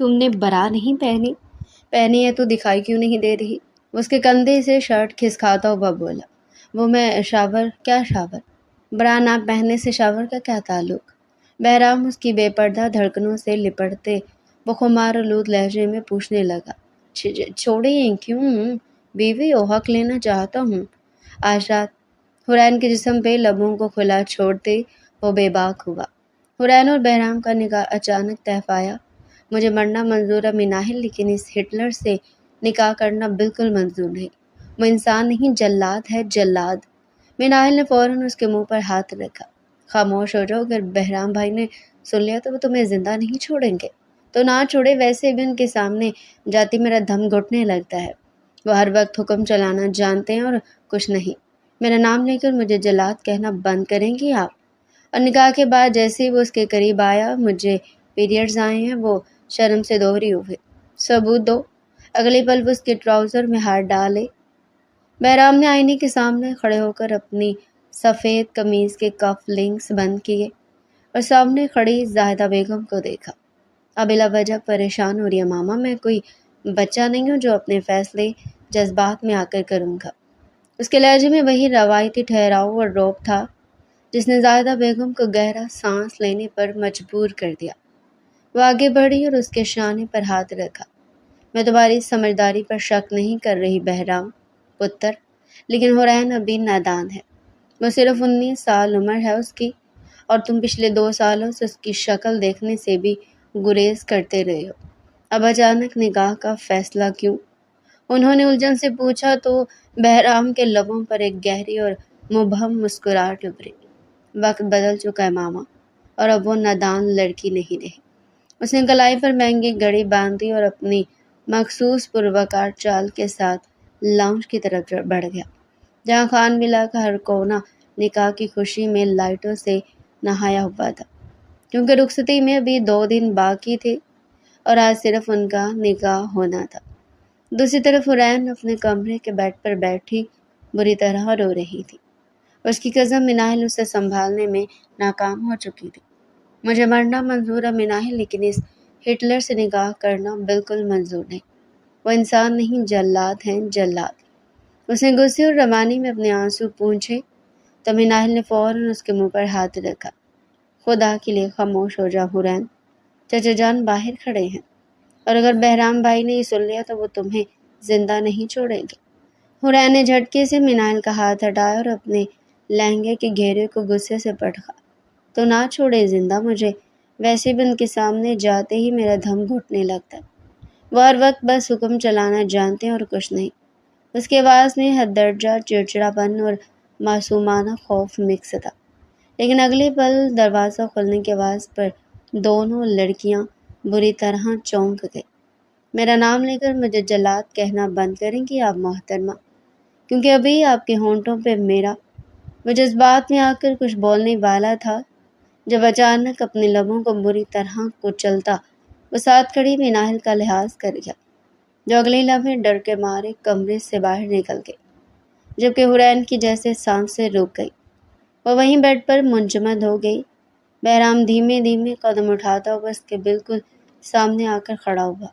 تم نے برا نہیں پہنی؟ پہنی ہے تو دکھائی کیوں نہیں دے رہی؟ اس کے کندھے سے شرٹ کھسکاتا ہوا بولا۔ وہ میں شاور؟ کیا شاور؟ برا نہ پہننے سے شاور کا کیا تعلق؟ بہرام اس کی بے پردہ دھڑکنوں سے لپٹتے وہ خمار آلود لہجے میں پوچھنے لگا۔ چھوڑیں کیوں؟ بیوی ہو، حق لینا چاہتا ہوں۔ آج رات حرین کے جسم پہ لبوں کو کھلا چھوڑتے وہ بے باک ہوا۔ حرین اور بہرام کا نکاح اچانک طے پایا۔ مجھے مرنا منظور ہے مناہل، لیکن اس ہٹلر سے نکاح کرنا بالکل منظور نہیں۔ وہ انسان نہیں، جلاد ہے، جلاد۔ مناہل نے فوراً اس کے منہ پر ہاتھ رکھا۔ خاموش ہو جاؤ، اگر بہرام بھائی نے سن لیا تو وہ تمہیں زندہ نہیں چھوڑیں گے۔ تو نہ چھوڑے، ویسے بھی ان کے سامنے جاتی میرا دم گھٹنے لگتا ہے۔ وہ ہر وقت حکم چلانا جانتے ہیں اور کچھ نہیں۔ میرا نام لے کر مجھے جلاد کہنا بند کریں گی آپ؟ اور نکاح کے بعد جیسے ہی وہ اس کے قریب آیا، مجھے پیریڈز آئے ہیں، وہ شرم سے دوہری ہوئے۔ ثبوت دو۔ اگلے پل وہ اس کے ٹراؤزر میں ہاتھ ڈالے۔ بہرام نے آئینے کے سامنے کھڑے ہو کر اپنی سفید قمیض کے کف لنکس بند کیے اور سامنے کھڑی زاہدہ بیگم کو دیکھا۔ اب بلا وجہ پریشان ہو رہی ہے ماما، میں کوئی بچہ نہیں ہوں جو اپنے فیصلے جذبات میں آ کر کروں گا۔ اس کے لہجے میں وہی روایتی ٹھہراؤ اور روب تھا جس نے زاہدہ بیگم کو گہرا سانس لینے پر مجبور کر دیا۔ وہ آگے بڑھی اور اس کے شانے پر ہاتھ رکھا۔ میں تمہاری سمجھداری پر شک نہیں کر رہی بہرام پتر، لیکن حرین ابھی نادان ہے۔ وہ صرف 19 سال عمر ہے اس کی، اور تم پچھلے 2 سالوں سے اس کی شکل دیکھنے سے بھی گریز کرتے رہے ہو۔ اب اچانک نکاح کا فیصلہ کیوں؟ انہوں نے الجھن سے پوچھا تو بہرام کے لبوں پر ایک گہری اور مبہم مسکراہٹ ابھری۔ وقت بدل چکا ہے ماما، اور اب وہ نادان لڑکی نہیں رہی۔ اس نے کلائی پر مہنگی گھڑی باندھی اور اپنی مخصوص پروقار چال کے ساتھ لاؤنج کی طرف بڑھ گیا، جہاں خان ملا کا ہر کونا نکاح کی خوشی میں لائٹوں سے نہایا ہوا تھا، کیونکہ رخصتی میں ابھی 2 دن باقی تھے اور آج صرف ان کا نکاح ہونا تھا۔ دوسری طرف حرین اپنے کمرے کے بیڈ پر بیٹھی بری طرح رو رہی تھی۔ اس کی کزن مناہل اسے سنبھالنے میں ناکام ہو چکی تھی۔ مجھے مرنا منظور ہے مناہل، لیکن اس ہٹلر سے نکاح کرنا بالکل منظور نہیں۔ وہ انسان نہیں، جلاد ہیں، جلاد۔ اس نے غصے اور روانی میں اپنے آنسو پونچھے تو مناہل نے فوراً اس کے منہ پر ہاتھ رکھا۔ خدا کے لیے خاموش ہو جا حرین، چچا جان باہر کھڑے ہیں، اور اگر بہرام بھائی نے یہ سن لیا تو وہ تمہیں زندہ نہیں چھوڑیں گے۔ حرین نے جھٹکے سے مناہل کا ہاتھ ہٹایا اور اپنے لہنگے کے گھیرے کو غصے سے پٹخا۔ تو نہ چھوڑے زندہ مجھے، ویسے بھی ان کے سامنے جاتے ہی میرا دم گھٹنے لگتا ہے۔ وہ ہر وقت بس حکم چلانا جانتے ہیں اور کچھ نہیں۔ اس کی آواز میں حد درجہ چڑچڑاپن اور معصومانہ خوف مکس تھا، لیکن اگلے پل دروازہ کھلنے کی آواز پر دونوں لڑکیاں بری طرح چونک گئیں۔ میرا نام لے کر مجھے جلاد کہنا بند کریں گی آپ محترمہ، کیونکہ ابھی آپ کے ہونٹوں پہ میرا وہ جذبات میں آ کر کچھ بولنے والا تھا، جب اچانک اپنے لبوں کو بری طرح کچلتا وہ ساتھ کھڑی مناہل کا لحاظ کر گیا، جو اگلے لمحے ڈر کے مارے کمرے سے باہر نکل گئی، جبکہ حرین کی جیسے سانسیں رک گئی۔ وہ وہیں بیڈ پر منجمد ہو گئی۔ بہرام دھیمے دھیمے قدم اٹھاتا ہوا اس کے بالکل سامنے آ کر کھڑا ہوا۔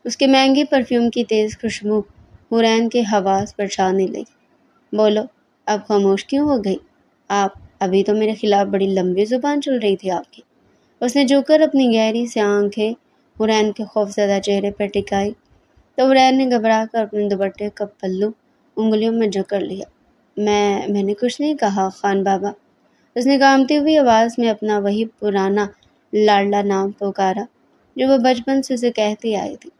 اس کے مہنگے پرفیوم کی تیز خوشبو حرین کے حواس پر چھانے لگی۔ بولو، اب خاموش کیوں ہو گئی؟ آپ ابھی تو میرے خلاف بڑی لمبی زبان چل رہی تھی آپ کی۔ اس نے جھک کر اپنی گہری سی آنکھیں حرین کے خوفزدہ چہرے پر ٹکائی تو حرین نے گھبرا کر اپنے دوپٹے کا پلو انگلیوں میں جکڑ لیا۔ میں نے کچھ نہیں کہا خان بابا، اس نے کانپتی ہوئی آواز میں اپنا وہی پرانا لاڈلا نام پکارا جو وہ بچپن سے اسے کہتی آئی تھی،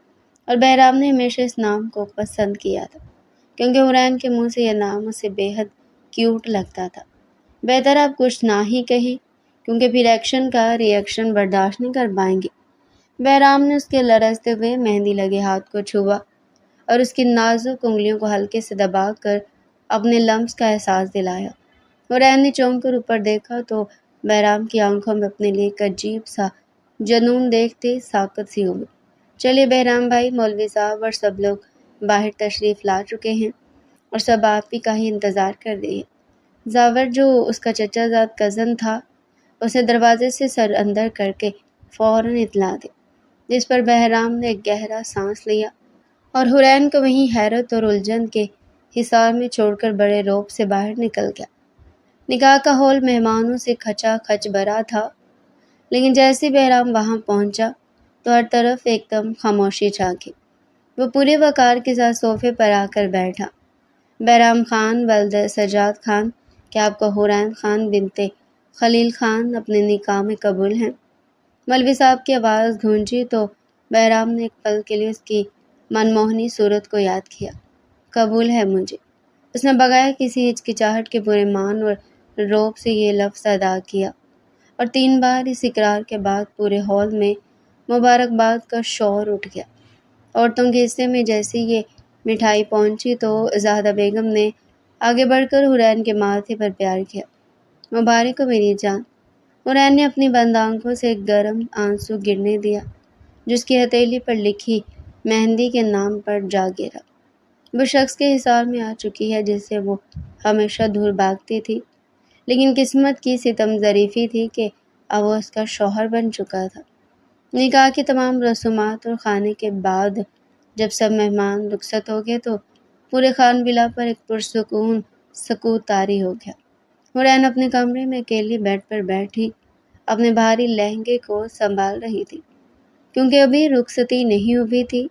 اور بہرام نے ہمیشہ اس نام کو پسند کیا تھا کیونکہ حرین کے منہ سے یہ نام اسے بے حد کیوٹ لگتا تھا۔ بہتر آپ کچھ نہ ہی کہیں، کیونکہ پھر ایکشن کا ریئیکشن برداشت نہیں کر پائیں گی۔ بہرام نے اس کے لرزتے ہوئے مہندی لگے ہاتھ کو چھوا اور اس کی نازک انگلیوں کو ہلکے سے دبا کر اپنے لمس کا احساس دلایا۔ حرین نے چونک کر اوپر دیکھا تو بہرام کی آنکھوں میں اپنے لیے ایک عجیب سا جنون دیکھتے ساکت سی ہوئی۔ چلیے بہرام بھائی، مولوی صاحب اور سب لوگ باہر تشریف لا چکے ہیں اور سب آپ ہی کا ہی انتظار کر رہی ہے۔ زاور، جو اس کا چچا زاد کزن تھا، اسے دروازے سے سر اندر کر کے فوراً اطلاع دی۔ جس پر بہرام نے ایک گہرا سانس لیا اور حرین کو وہیں حیرت اور الجھن کے حصار میں چھوڑ کر بڑے روب سے باہر نکل گیا۔ نکاح کا ہال مہمانوں سے کھچا کھچ بھرا تھا، لیکن جیسے بہرام وہاں پہنچا تو ہر طرف ایک دم خاموشی چھا گئی۔ وہ پورے وقار کے ساتھ صوفے پر آ کر بیٹھا۔ بہرام خان ولد سجاد خان، کیا آپ کو حورین خان بنت خلیل خان اپنے نکاح میں قبول ہیں؟ مولوی صاحب کی آواز گونجی تو بہرام نے ایک پل کے لیے اس کی منموہنی صورت کو یاد کیا۔ قبول ہے مجھے، اس نے بغیر کسی ہچکچاہٹ کے پورے مان اور روب سے یہ لفظ ادا کیا، اور 3 بار اس اقرار کے بعد پورے ہال میں مبارکباد کا شور اٹھ گیا۔ عورتوں کے حصے میں جیسے یہ مٹھائی پہنچی تو زاہدہ بیگم نے آگے بڑھ کر حرین کے ماتھے پر پیار کیا۔ مبارک ہو میری جان۔ حرین نے اپنی بند آنکھوں سے ایک گرم آنسو گرنے دیا جو اس کی ہتھیلی پر لکھی مہندی کے نام پر جا گرا۔ وہ شخص کے حصار میں آ چکی ہے جس سے وہ ہمیشہ دور بھاگتی تھی، لیکن قسمت کی ستم ظریفی تھی کہ اب وہ اس کا شوہر بن چکا تھا۔ نکاح کی تمام رسومات اور کھانے کے بعد جب سب مہمان رخصت ہو گئے تو پورے خانبلا پر ایک پرسکون سکوت طاری ہو گیا۔ حرین اپنے کمرے میں اکیلی بیڈ پر بیٹھی اپنے بھاری لہنگے کو سنبھال رہی تھی۔ کیونکہ ابھی رخصتی نہیں ہوئی تھی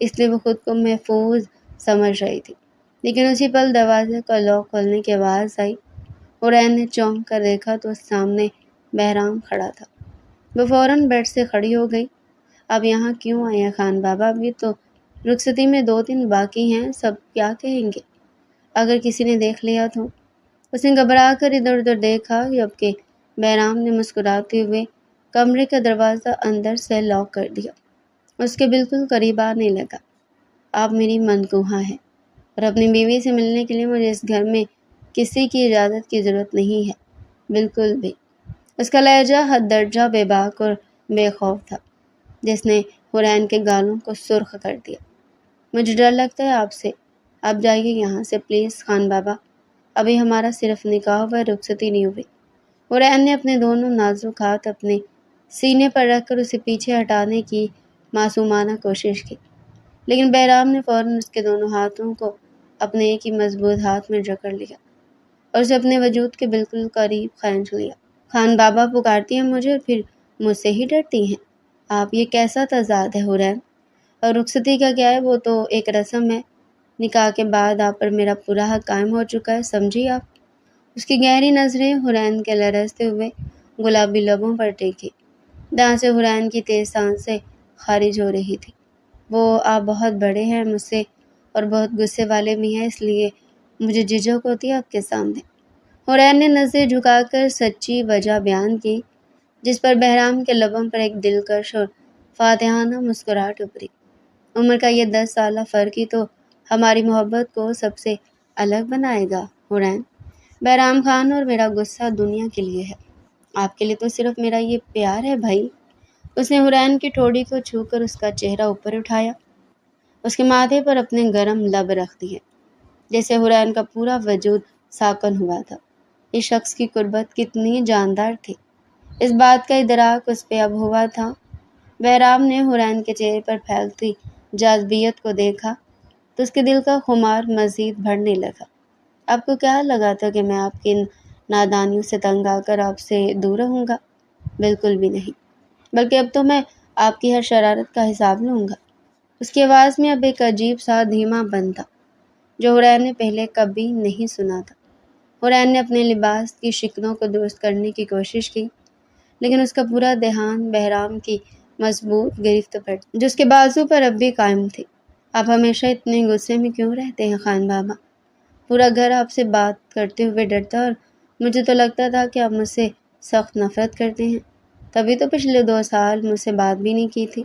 اس لیے وہ خود کو محفوظ سمجھ رہی تھی، لیکن اسی پل دروازے کا لاک کھولنے کی آواز آئی۔ حرین نے چونک کر دیکھا تو سامنے بہرام کھڑا تھا۔ وہ فوراً بیڈ سے کھڑی ہو گئی۔ اب یہاں کیوں آئے ہیں خان بابا؟ ابھی تو رخصتی میں 2 دن باقی ہیں، سب کیا کہیں گے؟ اگر کسی نے دیکھ لیا تو؟ اس نے گھبرا کر ادھر ادھر دیکھا جبکہ بہرام نے مسکراتے ہوئے کمرے کا دروازہ اندر سے لاک کر دیا۔ اس کے بالکل قریب آنے لگا۔ آپ میری منقوہاں ہیں اور اپنی بیوی سے ملنے کے لیے مجھے اس گھر میں کسی کی اجازت کی ضرورت نہیں ہے، بالکل بھی۔ اس کا لہجہ حد درجہ بے باک اور بے خوف تھا جس نے حرین کے گالوں کو سرخ کر دیا۔ مجھے ڈر لگتا ہے آپ سے، آپ جائیے یہاں سے پلیز خان بابا، ابھی ہمارا صرف نکاح ہوا، رخصتی نہیں ہوئی۔ حرین نے اپنے دونوں نازک ہاتھ اپنے سینے پر رکھ کر اسے پیچھے ہٹانے کی معصومانہ کوشش کی، لیکن بہرام نے فوراً اس کے دونوں ہاتھوں کو اپنے ایک ہی مضبوط ہاتھ میں جکڑ لیا اور اسے اپنے وجود کے بالکل قریب کھینچ لیا۔ خان بابا پکارتی ہیں مجھے اور پھر مجھ سے ہی ڈرتی ہیں آپ، یہ کیسا تضاد ہے حرین؟ اور رخصتی کا کیا ہے؟ وہ تو ایک رسم ہے، نکاح کے بعد آپ پر میرا پورا حق قائم ہو چکا ہے، سمجھی آپ؟ اس کی گہری نظریں حرین کے لرزتے ہوئے گلابی لبوں پر ٹیکی، جہاں سے حرین کی تیز سانسیں خارج ہو رہی تھی۔ وہ آپ بہت بڑے ہیں مجھ سے اور بہت غصے والے بھی ہیں، اس لیے مجھے جھجک ہوتی ہے آپ کے سامنے۔ حرین نے نظریں جھکا کر سچی وجہ بیان کی جس پر بہرام کے لبوں پر ایک دلکش اور فاتحانہ مسکراہٹ ابھری۔ عمر کا یہ 10 سالہ فرق ہی تو ہماری محبت کو سب سے الگ بنائے گا حرین۔ بہرام خان اور میرا غصہ دنیا کے لیے ہے، آپ کے لیے تو صرف میرا یہ پیار ہے بھائی۔ اس نے حرین کی ٹھوڑی کو چھو کر اس کا چہرہ اوپر اٹھایا، اس کے ماتھے پر اپنے گرم لب رکھ دیے، جیسے حرین کا پورا وجود ساکن ہوا تھا۔ اس شخص کی قربت کتنی جاندار تھی، اس بات کا ادراک اس پہ اب ہوا تھا۔ بہرام نے حرین کے چہرے پر پھیلتی جاذبیت کو دیکھا تو اس کے دل کا خمار مزید بڑھنے لگا۔ آپ کو کیا لگا تھا کہ میں آپ کی نادانیوں سے تنگ آ کر آپ سے دور رہوں گا؟ بالکل بھی نہیں، بلکہ اب تو میں آپ کی ہر شرارت کا حساب لوں گا۔ اس کی آواز میں اب ایک عجیب سا دھیما بن تھا جو حرین نے پہلے کبھی نہیں سنا تھا۔ حرین نے اپنے لباس کی شکنوں کو درست کرنے کی کوشش کی، لیکن اس کا پورا دھیان بہرام کی مضبوط گرفت پر جو اس کے بازو پر اب بھی قائم تھی۔ آپ ہمیشہ اتنے غصے میں کیوں رہتے ہیں خان بابا؟ پورا گھر آپ سے بات کرتے ہوئے ڈرتا اور مجھے تو لگتا تھا کہ آپ مجھ سے سخت نفرت کرتے ہیں، تبھی تو پچھلے 2 سال مجھ سے بات بھی نہیں کی تھی۔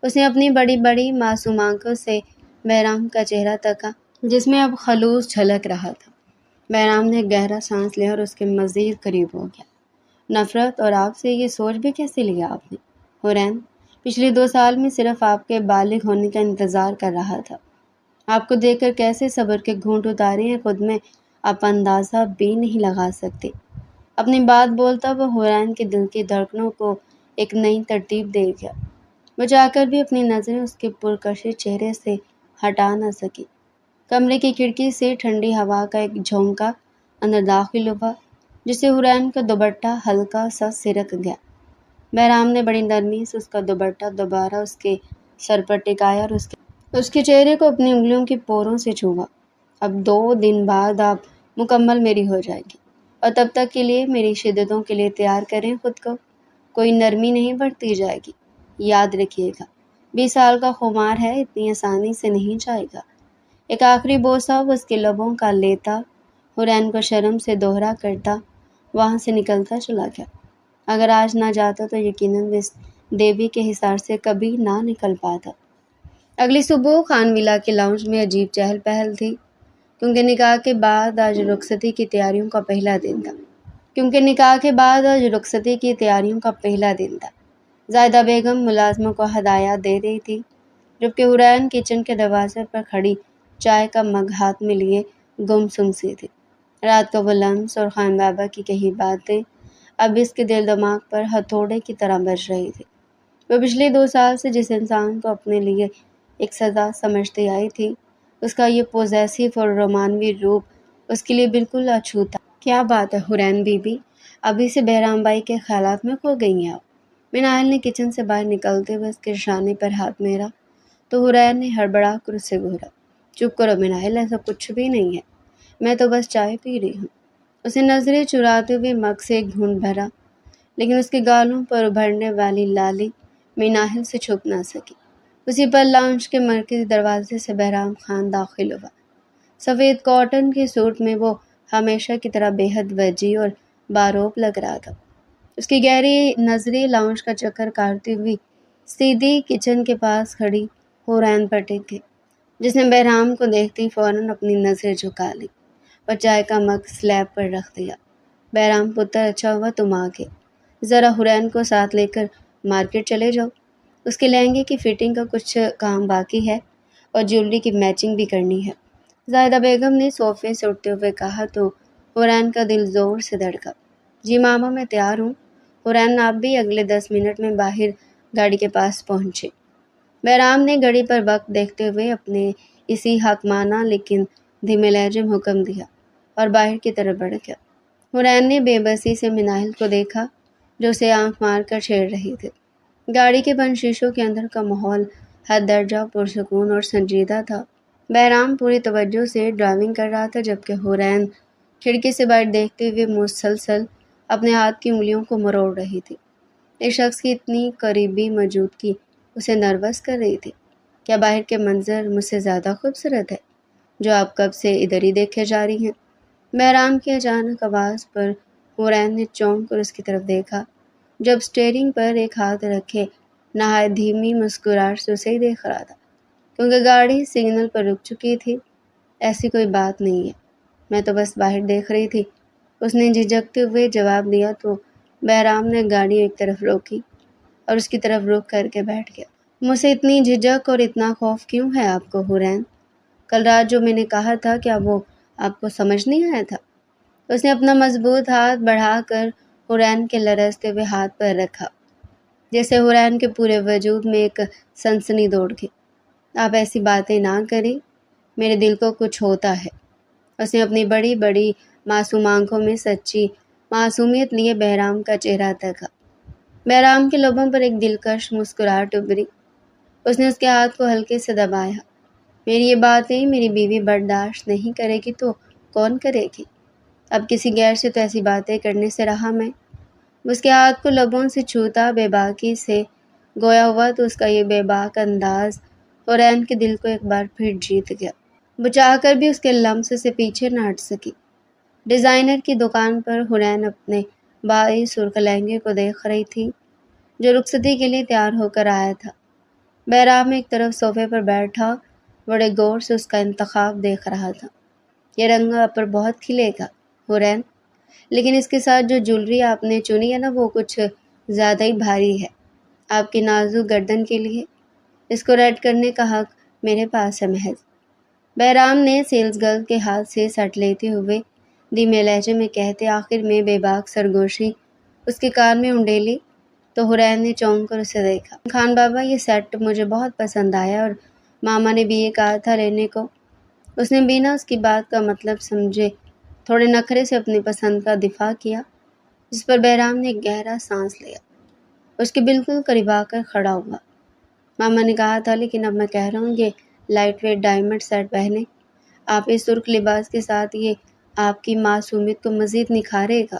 اس نے اپنی بڑی بڑی معصوم آنکھوں سے بہرام کا چہرہ تکا جس میں اب خلوص جھلک رہا تھا۔ بہرام نے گہرا سانس لیا اور اس کے مزید قریب ہو گیا۔ نفرت؟ اور آپ سے یہ سوچ بھی کیسے لیا آپ نے؟ حرین پچھلے 2 سال میں صرف آپ کے بالغ ہونے کا انتظار کر رہا تھا، آپ کو دیکھ کر کیسے صبر کے گھونٹ اتارے ہیں خود میں آپ اندازہ بھی نہیں لگا سکتے۔ اپنی بات بولتا وہ حرین کے دل کی دھڑکنوں کو ایک نئی ترتیب دے گیا۔ وہ چاہ کر بھی اپنی نظریں اس کے پرکشش چہرے سے ہٹا نہ سکی۔ کمرے کی کھڑکی سے ٹھنڈی ہوا کا ایک جھونکا اندر داخل ہوا، جس سے حورین کا دوپٹہ ہلکا سا سرک گیا۔ بہرام نے بڑی نرمی سے اس کا دوپٹہ دوبارہ اس کے سر پر ٹکایا اور اس کے چہرے کو اپنی انگلیوں کی پوروں سے چھوا۔ اب 2 دن بعد آپ مکمل میری ہو جائے گی، اور تب تک کے لیے میری شدتوں کے لیے تیار کریں خود کو۔ کوئی نرمی نہیں برتی جائے گی، یاد رکھیے گا۔ 20 سال کا خمار ہے، اتنی آسانی سے نہیں جائے گا۔ ایک آخری بوسہ وہ اس کے لبوں کا لیتا، حورین کو شرم سے دوہرا کرتا وہاں سے نکلتا چلا گیا۔ اگر آج نہ جاتا تو یقیناً اس دیوی کے حصار سے کبھی نہ نکل پاتا۔ اگلی صبح خان ولا کے لاؤنج میں عجیب چہل پہل تھی، کیونکہ نکاح کے بعد آج رخصتی کی تیاریوں کا پہلا دن تھا۔ زاہدہ بیگم ملازموں کو ہدایات دے رہی تھی، جبکہ حورین کچن کے دروازے پر کھڑی چائے کا مگ ہاتھ میں لیے گمسم سی تھی۔ رات کا وہ لمس اور خان بابا کی کہی باتیں اب اس کے دل دماغ پر ہتھوڑے کی طرح بج رہی تھی۔ وہ پچھلے 2 سال سے جس انسان کو اپنے لیے ایک سزا سمجھتی آئی تھی، اس کا یہ پوزیسو اور رومانوی روپ اس کے لیے بالکل اچھوتا۔ کیا بات ہے حورین بی بی، ابھی سے بہرام بائی کے خیالات میں کھو گئی ہیں آپ؟ مناہل نے کچن سے باہر نکلتے ہوئے اس کے شانے پر ہاتھ پھیرا تو حورین نے ہڑبڑا کر اسے گھورا۔ چپ کرو مناہل، ایسا کچھ بھی نہیں ہے، میں تو بس چائے پی رہی ہوں۔ اسے نظریں چراتے ہوئے مگ سے ایک گھونٹ بھرا، لیکن اس کے گالوں پر ابھرنے والی لالی مناہل سے چھپ نہ سکی۔ اسی پر لاؤنج کے مرکزی دروازے سے بہرام خان داخل ہوا۔ سفید کاٹن کے سوٹ میں وہ ہمیشہ کی طرح بے حد وجیح اور باروب لگ رہا تھا۔ اس کی گہری نظریں لاؤنج کا چکر کاٹتی ہوئی سیدھی کچن کے پاس کھڑی حورین پر ٹک گئی، جس نے بہرام کو دیکھتے ہی فوراً اپنی نظریں جھکا لی اور چائے کا مگ سلیب پر رکھ دیا۔ بہرام پتر، اچھا ہوا تم آ گئے، ذرا حورین کو ساتھ لے کر مارکیٹ چلے جاؤ، اس کے لہنگے کی فٹنگ کا کچھ کام باقی ہے اور جیولری کی میچنگ بھی کرنی ہے۔ زاہدہ بیگم نے صوفے سے اٹھتے ہوئے کہا تو حورین کا دل زور سے دھڑکا۔ جی ماما، میں تیار ہوں۔ حورین آپ بھی اگلے 10 منٹ میں باہر گاڑی کے پاس پہنچے۔ بہرام نے گھڑی پر وقت دیکھتے ہوئے اپنے اسی حاکمانہ لیکن دھیمے لہجے میں حکم دیا اور باہر کی طرف بڑھ گیا۔ حورین نے بے بسی سے مناہل کو دیکھا جو اسے آنکھ مار کر چھیڑ رہی تھی۔ گاڑی کے بند شیشوں کے اندر کا ماحول حد درجہ پرسکون اور سنجیدہ تھا۔ بہرام پوری توجہ سے ڈرائیونگ کر رہا تھا، جبکہ حورین کھڑکی سے باہر دیکھتے ہوئے مسلسل اپنے ہاتھ کی انگلیوں کو مروڑ رہی تھی۔ اس شخص کی اتنی قریبی موجودگی اسے نروس کر رہی تھی۔ کیا باہر کے منظر مجھ سے زیادہ خوبصورت ہے، جو آپ کب سے ادھر ہی دیکھے جا رہی ہیں؟ بہرام کی اچانک آواز پر حورین نے چونک کر اس کی طرف دیکھا، جب اسٹیئرنگ پر ایک ہاتھ رکھے نہایت دھیمی مسکراہٹ سے اسے ہی دیکھ رہا تھا، کیونکہ گاڑی سگنل پر رک چکی تھی۔ ایسی کوئی بات نہیں ہے، میں تو بس باہر دیکھ رہی تھی، اس نے جھجکتے ہوئے جواب دیا تو بہرام نے گاڑی ایک طرف روکی اور اس کی طرف رخ کر کے بیٹھ گیا۔ مجھ سے اتنی جھجک اور اتنا خوف کیوں ہے آپ کو حورین؟ کل رات جو میں نے کہا تھا، کیا وہ آپ کو سمجھ نہیں آیا تھا؟ اس نے اپنا مضبوط ہاتھ بڑھا کر حورین کے لرزتے ہوئے ہاتھ پر رکھا، جیسے حورین کے پورے وجود میں ایک سنسنی دوڑ گئی۔ آپ ایسی باتیں نہ کریں، میرے دل کو کچھ ہوتا ہے۔ اس نے اپنی بڑی بڑی معصوم آنکھوں میں سچی معصومیت لیے بہرام کا چہرہ دیکھا۔ بہرام کے لبوں پر ایک دلکش مسکراہٹ ابھری۔ اس نے اس کے ہاتھ کو ہلکے سے دبایا۔ میری یہ باتیں میری بیوی برداشت نہیں کرے گی تو کون کرے گی؟ اب کسی غیر سے تو ایسی باتیں کرنے سے رہا میں۔ اس کے ہاتھ کو لبوں سے چھوتا بے باکی سے گویا ہوا تو اس کا یہ بے باک انداز حورین کے دل کو ایک بار پھر جیت گیا۔ وہ چاہ کر بھی اس کے لمس سے پیچھے نہ ہٹ سکی۔ ڈیزائنر کی دکان پر حورین اپنے بھائی سرخ لہنگے کو دیکھ رہی تھی، جو رخصتی کے لیے تیار ہو کر آیا تھا۔ بہرام ایک طرف صوفے پر بیٹھا بڑے غور سے اس کا انتخاب دیکھ رہا تھا۔ یہ رنگ آپ پر بہت کھلے گا حورین، لیکن اس کے ساتھ جو جولری آپ نے چنی ہے نا، وہ کچھ زیادہ ہی بھاری ہے آپ کی نازک گردن کے لیے۔ اس کو ریڈ کرنے کا حق میرے پاس ہے محض۔ بہرام نے سیلز گرل کے ہاتھ سے سٹ لیتے ہوئے دھیمے لہجے میں کہتے آخر میں بے باک سرگوشی اس کے کان میں انڈیلی، تو حرین نے چونک کر اسے دیکھا۔ خان بابا، یہ سیٹ مجھے بہت پسند آیا اور ماما نے بھی یہ کہا تھا لینے کو۔ اس نے بنا اس کی بات کا مطلب سمجھے تھوڑے نخرے سے اپنی پسند کا دفاع کیا، جس پر بہرام نے ایک گہرا سانس لیا۔ اس کے بالکل قریب آ کر کھڑا ہوا۔ ماما نے کہا تھا لیکن اب میں کہہ رہا ہوں یہ لائٹ ویٹ ڈائمنڈ سیٹ پہنے۔ آپ اس سرخ لباس کے ساتھ یہ آپ کی معصومیت کو مزید نکھارے گا۔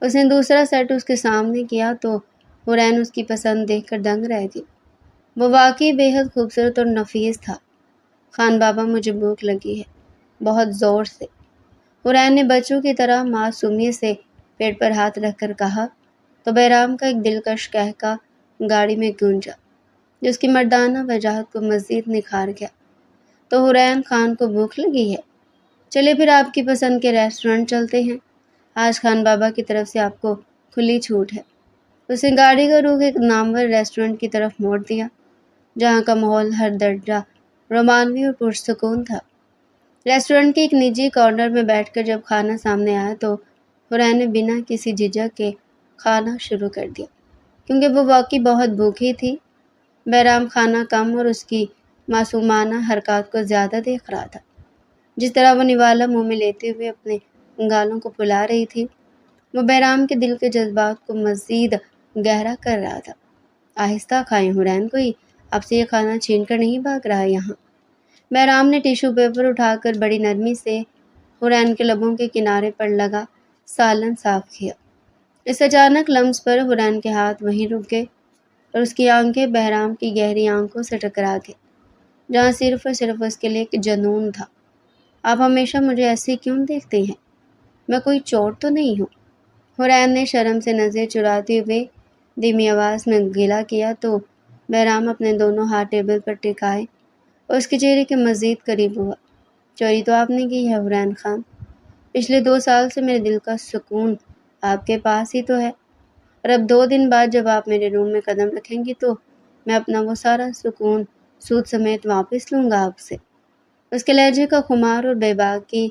اس نے دوسرا سیٹ اس کے سامنے کیا تو حرین اس کی پسند دیکھ کر دنگ رہ گئی۔ وہ واقعی بے حد خوبصورت اور نفیس تھا۔ خان بابا، مجھے بھوک لگی ہے، بہت زور سے، حرین نے بچوں کی طرح معصومیت سے پیٹ پر ہاتھ رکھ کر کہا، تو بہرام کا ایک دلکش قہقہ گاڑی میں گونجا جو اس کی مردانہ وجاہت کو مزید نکھار گیا۔ تو حرین خان کو بھوک لگی ہے؟ چلے پھر آپ کی پسند کے ریسٹورنٹ چلتے ہیں، آج خان بابا کی طرف سے آپ کو کھلی چھوٹ ہے۔ اس نے گاڑی کا رخ ایک نامور ریسٹورنٹ کی طرف موڑ دیا جہاں کا ماحول ہر درجہ رومانوی اور پرسکون تھا۔ ریسٹورنٹ کے ایک نجی کارنر میں بیٹھ کر جب کھانا سامنے آیا تو حرین نے بنا کسی جھجک کے کھانا شروع کر دیا کیونکہ وہ واقعی بہت بھوکی تھی۔ بہرام کھانا کم اور اس کی معصومانہ حرکات کو زیادہ دیکھ رہا تھا۔ جس طرح وہ نوالا منہ میں لیتے ہوئے اپنے گالوں کو پھلا رہی تھی، وہ بہرام کے دل کے جذبات کو مزید گہرا کر رہا تھا۔ آہستہ کھائیں حرین، کوئی آپ سے یہ کھانا چھین کر نہیں بھاگ رہا یہاں۔ بہرام نے ٹیشو پیپر اٹھا کر بڑی نرمی سے حرین کے لبوں کے کنارے پر لگا سالن صاف کیا۔ اس اچانک لمس پر حرین کے ہاتھ وہیں رک گئے اور اس کی آنکھیں بہرام کی گہری آنکھوں سے ٹکرا گئے جہاں صرف اور صرف اس کے لیے ایک جنون تھا۔ آپ ہمیشہ مجھے ایسے کیوں دیکھتے ہیں؟ میں کوئی چور تو نہیں ہوں؟ حرین نے شرم سے نظر چراتے ہوئے دھیمی آواز میں گلا کیا تو بہرام اپنے دونوں ہاتھ ٹیبل پر ٹکائے اور اس کے چہرے کے مزید قریب ہوا۔ چوری تو آپ نے کی ہے حرین خان، پچھلے 2 سال سے میرے دل کا سکون آپ کے پاس ہی تو ہے، اور اب 2 دن بعد جب آپ میرے روم میں قدم رکھیں گی تو میں اپنا وہ سارا سکون سود سمیت واپس لوں گا آپ سے۔ اس کے لہجے کا خمار اور بے باکی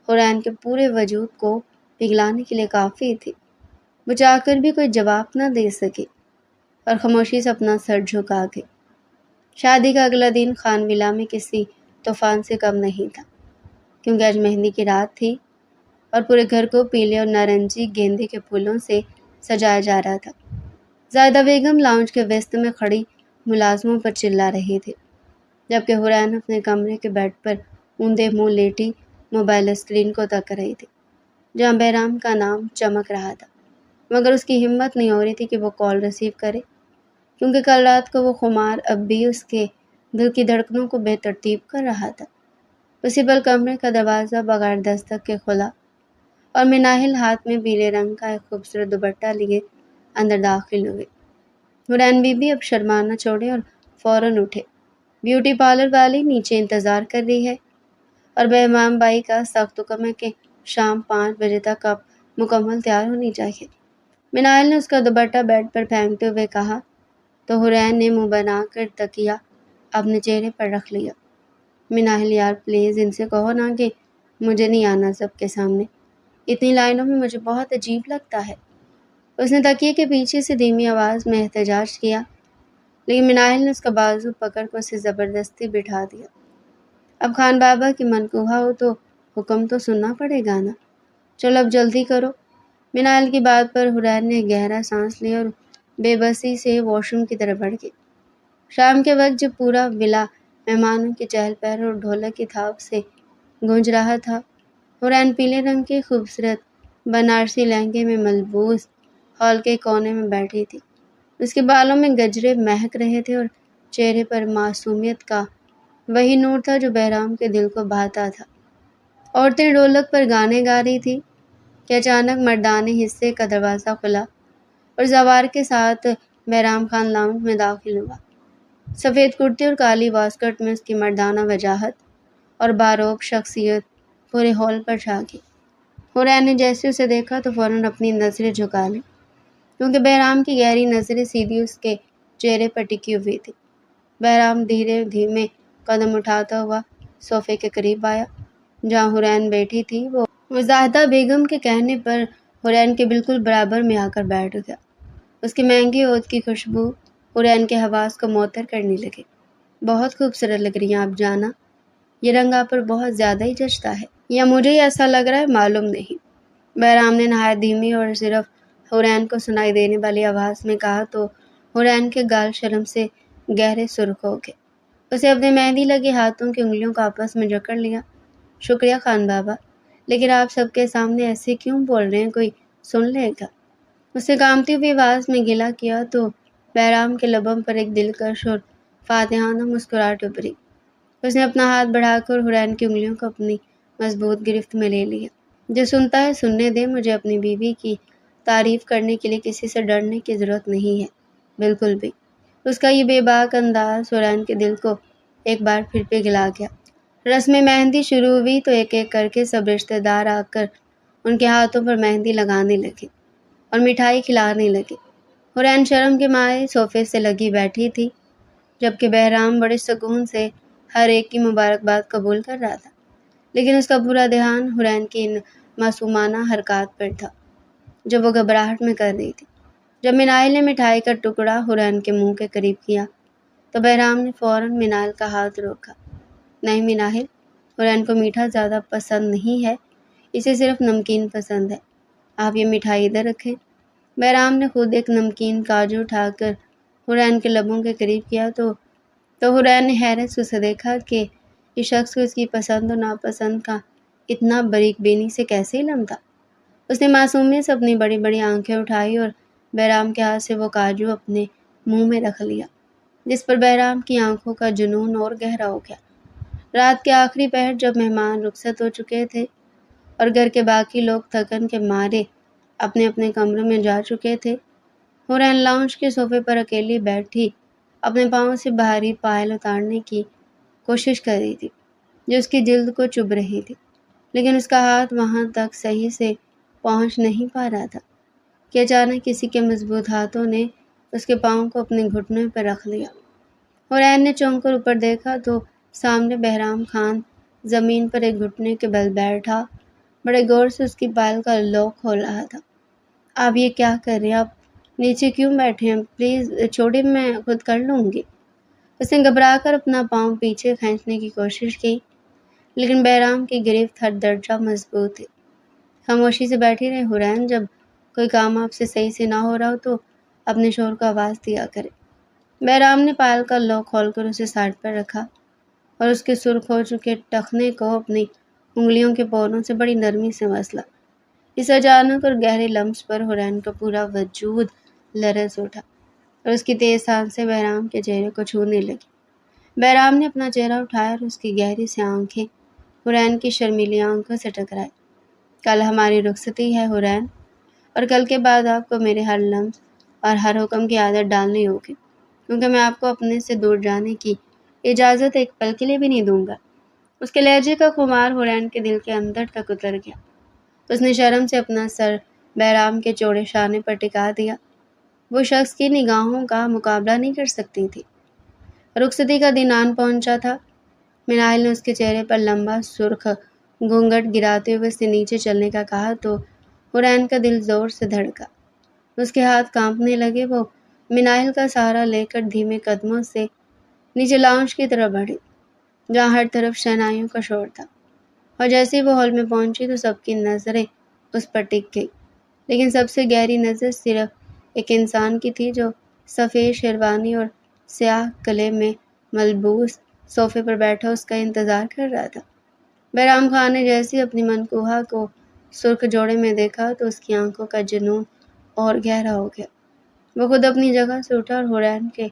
حرین کے پورے وجود کو پگھلانے کے لیے کافی تھی۔ وہ چاہ کر بھی کوئی جواب نہ دے سکی اور خاموشی سے اپنا سر جھکا گئی۔ شادی کا اگلا دن خان ولا میں کسی طوفان سے کم نہیں تھا کیونکہ آج مہندی کی رات تھی اور پورے گھر کو پیلے اور نارنجی گیندے کے پھولوں سے سجایا جا رہا تھا۔ زاہدہ بیگم لاؤنج کے وسط میں کھڑی ملازموں پر چلا رہی تھی جبکہ حرین اپنے کمرے کے بیڈ پر اوندے منہ لیٹی موبائل اسکرین کو تک رہی تھی جہاں بہرام کا نام چمک رہا تھا، مگر اس کی ہمت نہیں ہو رہی تھی کہ وہ کال ریسیو کرے کیونکہ کل رات کو وہ خمار اب بھی اس کے دل کی دھڑکنوں کو بے ترتیب کر رہا تھا۔ اسی پل کمرے کا دروازہ بغیر دستک کے کھلا اور مناہل ہاتھ میں پیلے رنگ کا ایک خوبصورت دوپٹہ لیے اندر داخل ہوئے۔ حرین بی بی اب شرمانا چھوڑے اور فوراً اٹھے۔ بیوٹی پارلر والی نیچے انتظار کر رہی ہے اور بہمام بائی کا سخت حکم ہے کہ شام 5 بجے تک اب مکمل تیار ہونی چاہیے۔ مناہل نے اس کا دوپٹہ بیڈ پر پھینکتے ہوئے کہا تو حرین نے منہ بنا کر تکیہ اپنے چہرے پر رکھ لیا۔ مناہل یار پلیز ان سے کہو نا کہ مجھے نہیں آنا سب کے سامنے، اتنی لائنوں میں مجھے بہت عجیب لگتا ہے۔ اس نے تکیے کے پیچھے سے دھیمی آواز میں احتجاج کیا لیکن مناہل نے اس کا بازو پکڑ کر اسے زبردستی بٹھا دیا۔ اب خان بابا کی منقوہہ ہو تو حکم تو سننا پڑے گا نا، چلو اب جلدی کرو۔ مناہل کی بات پر حرین نے گہرا سانس لیا اور بے بسی سے واش روم کی طرف بڑھ گئی۔ شام کے وقت جب پورا ولا مہمانوں کی چہل پہل اور ڈھولک کی تھاپ سے گونج رہا تھا، حرین پیلے رنگ کے خوبصورت بنارسی لہنگے میں ملبوس ہال کے کونے میں بیٹھی تھی۔ اس کے بالوں میں گجرے مہک رہے تھے اور چہرے پر معصومیت کا وہی نور تھا جو بہرام کے دل کو بھاتا تھا۔ عورتیں ڈھولک پر گانے گا رہی تھی کہ اچانک مردانے حصے کا دروازہ کھلا اور زوار کے ساتھ بہرام خان لاؤنج میں داخل ہوا۔ سفید کرتے اور کالی واسکٹ میں اس کی مردانہ وجاہت اور باروب شخصیت پورے ہال پر چھا گئی۔ حرین نے جیسے اسے دیکھا تو فوراً اپنی نظریں جھکا لیں کیونکہ بہرام کی گہری نظریں سیدھی اس کے چہرے پر ٹکی ہوئی تھی۔ بہرام دھیمے قدم اٹھاتا ہوا صوفے کے قریب آیا جہاں حرین بیٹھی تھی۔ وہ زاہدہ بیگم کے کہنے پر حرین کے بالکل برابر میں آ کر بیٹھ گیا اس کی مہنگی عود کی خوشبو حورین کے حواس کو معطر کرنے لگے۔ بہت خوبصورت لگ رہی ہیں آپ جانا، یہ رنگ آپ پر بہت زیادہ ہی جچتا ہے، یا مجھے ہی ایسا لگ رہا ہے معلوم نہیں۔ بہرام نے نہایت دھیمی اور صرف حورین کو سنائی دینے والی آواز میں کہا تو حورین کے گال شرم سے گہرے سرخ ہو گئے۔ اسے اپنے مہندی لگے ہاتھوں کی انگلیوں کو آپس میں جکڑ لیا۔ شکریہ خان بابا، لیکن آپ سب کے سامنے ایسے کیوں بول رہے ہیں، کوئی سن لے گا؟ اسے کامتی ہوئی آواز میں گلہ کیا تو بہرام کے لبوں پر ایک دلکش اور فاتحانہ مسکراہٹ ابھری۔ اس نے اپنا ہاتھ بڑھا کر حورین کی انگلیوں کو اپنی مضبوط گرفت میں لے لیا۔ جو سنتا ہے سننے دے، مجھے اپنی بیوی کی تعریف کرنے کے لیے کسی سے ڈرنے کی ضرورت نہیں ہے، بالکل بھی۔ اس کا یہ بے باک انداز حورین کے دل کو ایک بار پھر پگھلا گیا۔ رسم مہندی شروع ہوئی تو ایک ایک کر کے سب رشتہ دار آ کر ان کے ہاتھوں پر مہندی لگانے لگے اور مٹھائی کھلانے لگے۔ حورین شرم کے مارے صوفے سے لگی بیٹھی تھی، جبکہ بہرام بڑے سکون سے ہر ایک کی مبارکباد قبول کر رہا تھا، لیکن اس کا پورا دھیان حورین کی ان معصومانہ حرکات پر تھا جو وہ گھبراہٹ میں کر رہی تھی۔ جب منائل نے مٹھائی کا ٹکڑا حورین کے منہ کے قریب کیا تو بہرام نے فوراً منائل کا ہاتھ روکا۔ نہیں منائل، حورین کو میٹھا زیادہ پسند نہیں ہے، اسے صرف نمکین پسند ہے، آپ یہ مٹھائی ادھر رکھیں۔ بہرام نے خود ایک نمکین کاجو اٹھا کر حورین کے لبوں کے قریب کیا تو حورین نے حیرت سے اسے دیکھا کہ اس شخص کو اس کی پسند اور ناپسند کا اتنا باریک بینی سے کیسے علم تھا۔ اس نے معصومیت سے اپنی بڑی بڑی آنکھیں اٹھائی اور بہرام کے ہاتھ سے وہ کاجو اپنے منہ میں رکھ لیا، جس پر بہرام کی آنکھوں کا جنون اور گہرا ہو گیا۔ رات کے آخری پہر جب مہمان رخصت ہو چکے تھے اور گھر کے باقی لوگ تھکن کے مارے اپنے اپنے کمروں میں جا چکے تھے، حورین لاؤنج کے صوفے پر اکیلی بیٹھی اپنے پاؤں سے بھاری پائل اتارنے کی کوشش کر رہی تھی جو اس کی جلد کو چبھ رہی تھی، لیکن اس کا ہاتھ وہاں تک صحیح سے پہنچ نہیں پا رہا تھا کہ اچانک کسی کے مضبوط ہاتھوں نے اس کے پاؤں کو اپنے گھٹنوں پر رکھ لیا۔ حورین نے چونک کر اوپر دیکھا تو سامنے بہرام خان زمین پر ایک گھٹنے کے بل بیٹھا بڑے غور سے اس کی پائل کا لوک کھول رہا تھا۔ آپ یہ کیا کر رہے ہیں؟ آپ نیچے کیوں بیٹھے ہیں؟ پلیز چھوڑیے، میں خود کر لوں گی۔ اس نے گھبرا کر اپنا پاؤں پیچھے کھینچنے کی کوشش کی، لیکن بہرام کی گرفت ہر درجہ مضبوط تھی۔ خاموشی سے بیٹھی رہے حورین، جب کوئی کام آپ سے صحیح سے نہ ہو رہا ہو تو اپنے شوہر کو آواز دیا کرے۔ بہرام نے پائل کا لوک کھول کر اسے سائڈ پر رکھا اور اس کے سرخ ہو چکے ٹخنے کو اپنی انگلیوں کے پوروں سے بڑی نرمی سے مسلا۔ اس اچانک اور گہرے لمس پر حورین کا پورا وجود لرز اٹھا اور اس کی تیز سانسیں بہرام کے چہرے کو چھونے لگی۔ بہرام نے اپنا چہرہ اٹھایا اور اس کی گہری سی آنکھیں حورین کی شرمیلی آنکھوں سے ٹکرائی۔ کل ہماری رخصتی ہے حورین، اور کل کے بعد آپ کو میرے ہر لمس اور ہر حکم کی عادت ڈالنی ہوگی، کیونکہ میں آپ کو اپنے سے دور جانے کی اجازت ایک پل کے لیے بھی نہیں دوں گا۔ اس کے لہجے کا خمار حورین کے دل کے اندر تک اتر گیا۔ اس نے شرم سے اپنا سر بہرام کے چوڑے شانے پر ٹکا دیا۔ وہ شخص کی نگاہوں کا مقابلہ نہیں کر سکتی تھی۔ رخصتی کا دن آن پہنچا تھا۔ منائل نے اس کے چہرے پر لمبا سرخ گھونگھٹ گراتے ہوئے اس سے نیچے چلنے کا کہا تو حورین کا دل زور سے دھڑکا۔ اس کے ہاتھ کانپنے لگے۔ وہ منائل کا سہارا لے کر دھیمے قدموں سے نیچے لاؤنج کی طرف بڑھی، جہاں ہر طرف شہنائیوں کا شور تھا، اور جیسے وہ ہال میں پہنچی تو سب کی نظریں اس پر ٹک گئی، لیکن سب سے گہری نظر صرف ایک انسان کی تھی جو سفید شیروانی اور سیاہ قلعے میں ملبوس صوفے پر بیٹھا اس کا انتظار کر رہا تھا۔ بہرام خان نے جیسے اپنی منقوہہ کو سرخ جوڑے میں دیکھا تو اس کی آنکھوں کا جنون اور گہرا ہو گیا۔ وہ خود اپنی جگہ سے اٹھا اور حورین کے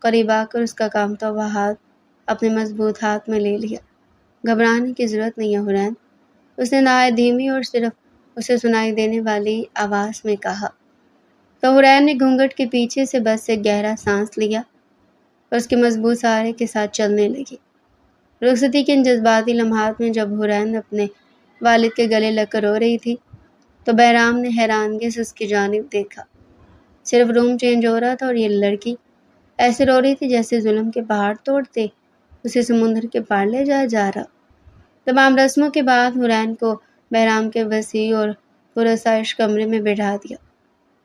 قریب آ کر اس کا کانپتا ہوا ہاتھ اپنے مضبوط ہاتھ میں لے لیا۔ گھبرانے کی ضرورت نہیں ہے حورین، اس نے نہایت دھیمی اور صرف اسے سنائی دینے والی آواز میں کہا۔ تو حورین نے گھونگھٹ کے پیچھے سے بس ایک گہرا سانس لیا اور اس کے مضبوط سہارے کے ساتھ چلنے لگی۔ رخصتی کے ان جذباتی لمحات میں جب حورین اپنے والد کے گلے لگ کر رو رہی تھی تو بہرام نے حیرانگی سے اس کی جانب دیکھا۔ صرف روم چینج ہو رہا تھا اور یہ لڑکی ایسے رو رہی تھی جیسے ظلم کے پہاڑ توڑتے اسے سمندر کے پار لے جایا جا رہا۔ تمام رسموں کے بعد حورین کو بہرام کے وسیع اور پرآسائش کمرے میں بٹھا دیا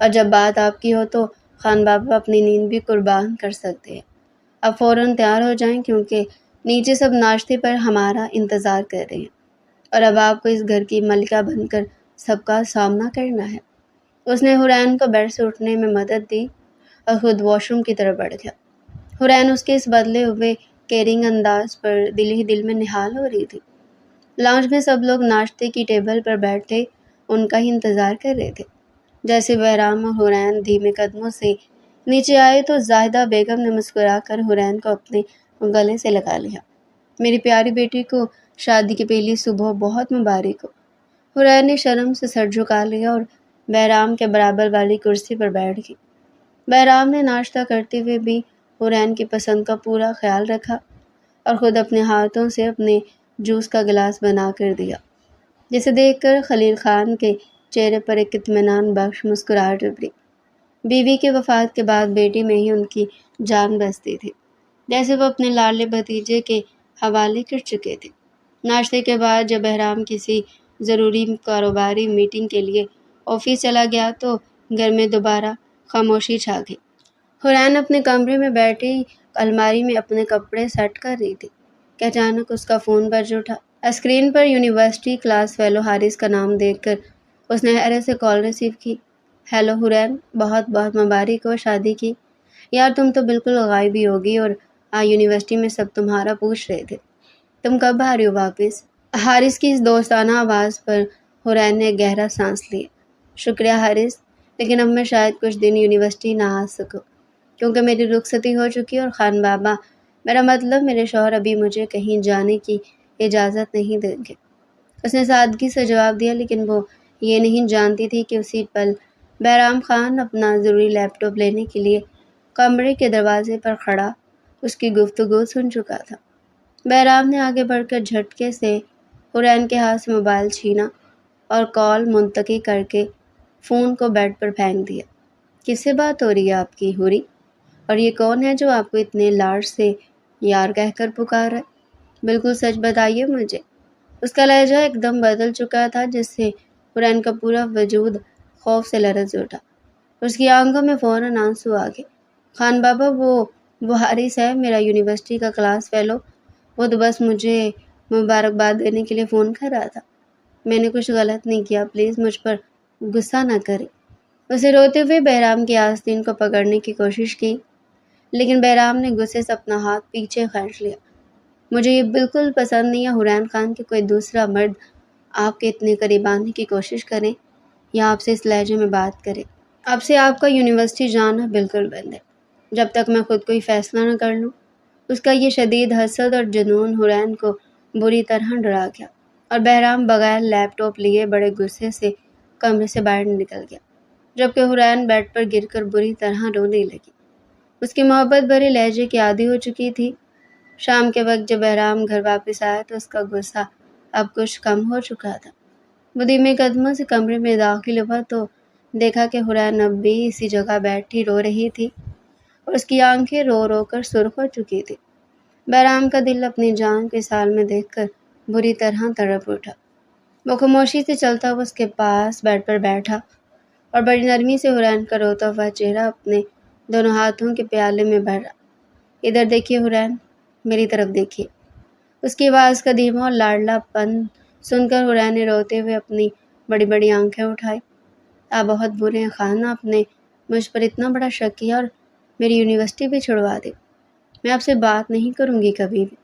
اور جب بات آپ کی ہو تو خان بابا اپنی نیند بھی قربان کر سکتے ہیں۔ اب فوراً تیار ہو جائیں کیونکہ نیچے سب ناشتے پر ہمارا انتظار کر رہے ہیں اور اب آپ کو اس گھر کی ملکہ بن کر سب کا سامنا کرنا ہے۔ اس نے حرین کو بیڈ سے اٹھنے میں مدد دی اور خود واش روم کی طرف بڑھ گیا۔ حرین اس کے اس بدلے ہوئے کیئرنگ انداز پر دل ہی دل میں نہال ہو رہی تھی۔ لاؤنج میں سب لوگ ناشتے کی ٹیبل پر بیٹھے ان کا ہی انتظار کر رہے تھے۔ جیسے بہرام اور حرین دھیمے قدموں سے نیچے آئے تو زاہدہ بیگم نے مسکرا کر حرین کو اپنے گلے سے لگا لیا۔ میری پیاری بیٹی کو شادی کی پہلی صبح بہت مبارک ہو۔ حرین نے شرم سے سر جھکا لیا اور بہرام کے برابر والی کرسی پر بیٹھ گئی۔ بہرام نے ناشتہ کرتے ہوئے بھی حرین کی پسند کا پورا خیال رکھا اور خود اپنے ہاتھوں سے اپنے جوس کا گلاس بنا کر دیا، جسے دیکھ کر خلیل خان کے چہرے پر ایک اطمینان بخش مسکراہٹ ابھری۔ بیوی کے وفات کے بعد بیٹی میں ہی ان کی جان بستی تھی، جیسے وہ اپنے لاڈلے بھتیجے کے حوالے کر چکے تھے۔ ناشتے کے بعد جب بہرام کسی ضروری کاروباری میٹنگ کے لیے آفس چلا گیا تو گھر میں دوبارہ خاموشی چھا گئی۔ حرین اپنے کمرے میں بیٹھی الماری میں اپنے کپڑے سیٹ کر رہی تھی کہ اچانک اس کا فون بج اٹھا۔ اسکرین پر یونیورسٹی کلاس فیلو حارث کا نام دیکھ کر اس نے حیرت سے کال ریسیو کی۔ ہیلو حرین، بہت بہت مبارک ہو شادی کی۔ یار تم تو بالکل غائب ہی ہوگی اور یونیورسٹی میں سب تمہارا پوچھ رہے تھے، تم کب آ رہی ہو واپس؟ حارث کی اس دوستانہ آواز پر حرین نے گہرا سانس لیا۔ شکریہ حارث، لیکن اب میں شاید کچھ دن یونیورسٹی نہ آ سکوں کیونکہ میری رخصتی ہو چکی ہے اور خان بابا، میرا مطلب میرے شوہر ابھی مجھے کہیں جانے کی اجازت نہیں دیں گے۔ اس نے سادگی سے جواب دیا، لیکن وہ یہ نہیں جانتی تھی کہ اسی پل بہرام خان اپنا ضروری لیپ ٹاپ لینے کے لیے کمرے کے دروازے پر کھڑا اس کی گفتگو سن چکا تھا۔ بہرام نے آگے بڑھ کر جھٹکے سے حرین کے ہاتھ سے موبائل چھینا اور کال منتقل کر کے فون کو بیڈ پر پھینک دیا۔ کس سے بات ہو رہی ہے آپ کی حوری؟ اور یہ کون ہے جو آپ کو اتنے لاڈ سے یار کہہ کر پکار ہے؟ بالکل سچ بتائیے مجھے۔ اس کا لہجہ ایک دم بدل چکا تھا جس سے حرین کا پورا وجود خوف سے لرز اٹھا۔ اس کی آنکھوں میں فوراً آنسو آ گئے۔ خان بابا، وہ حارث ہے، میرا یونیورسٹی کا کلاس فیلو، وہ تو بس مجھے مبارکباد دینے کے لیے فون کر رہا تھا۔ میں نے کچھ غلط نہیں کیا، پلیز مجھ پر غصہ نہ کریں۔ اسے روتے ہوئے بہرام کی آستین کو پکڑنے کی کوشش کی، لیکن بہرام نے غصے سے اپنا ہاتھ پیچھے کھینچ لیا۔ مجھے یہ بالکل پسند نہیں ہے حرین خان کہ کوئی دوسرا مرد آپ کے اتنے قریب آنے کی کوشش کرے یا آپ سے اس لہجے میں بات کرے۔ اب سے آپ کا یونیورسٹی جانا بالکل بند ہے جب تک میں خود کوئی فیصلہ نہ کر لوں۔ اس کا یہ شدید حسد اور جنون حرین کو بری طرح ڈرا گیا اور بہرام بغیر لیپ ٹاپ لیے بڑے غصے سے کمرے سے باہر نکل گیا، جبکہ حرین بیڈ پر گر کر بری طرح رونے لگی۔ اس کی محبت بھرے لہجے کی عادی ہو چکی تھی۔ شام کے وقت جب بہرام گھر واپس آیا تو اس کا غصہ اب کچھ کم ہو چکا تھا۔ وہ دھیمے قدموں سے کمرے میں داخل ہوا تو دیکھا کہ حرین اب بھی اسی جگہ بیٹھی رو رہی تھی اور اس کی آنکھیں رو رو کر سرخ ہو چکی تھی۔ بہرام کا دل اپنی جان کے سال میں دیکھ کر بری طرح تڑپ اٹھا۔ وہ خاموشی سے چلتا ہوا اس کے پاس بیڈ پر بیٹھا اور بڑی نرمی سے حرین کا روتا ہوا چہرہ اپنے دونوں ہاتھوں کے پیالے میں بھرا۔ ادھر دیکھیے حرین، میری طرف دیکھیے۔ اس کی آواز کا دھیما اور لاڈلا پن سن کر حرین نے روتے ہوئے اپنی بڑی بڑی آنکھیں اٹھائی۔ آپ بہت برے ہیں خان، آپ نے مجھ پر اتنا بڑا شک کیا اور میری یونیورسٹی بھی چھڑوا دی۔ میں آپ سے بات نہیں کروں گی کبھی بھی۔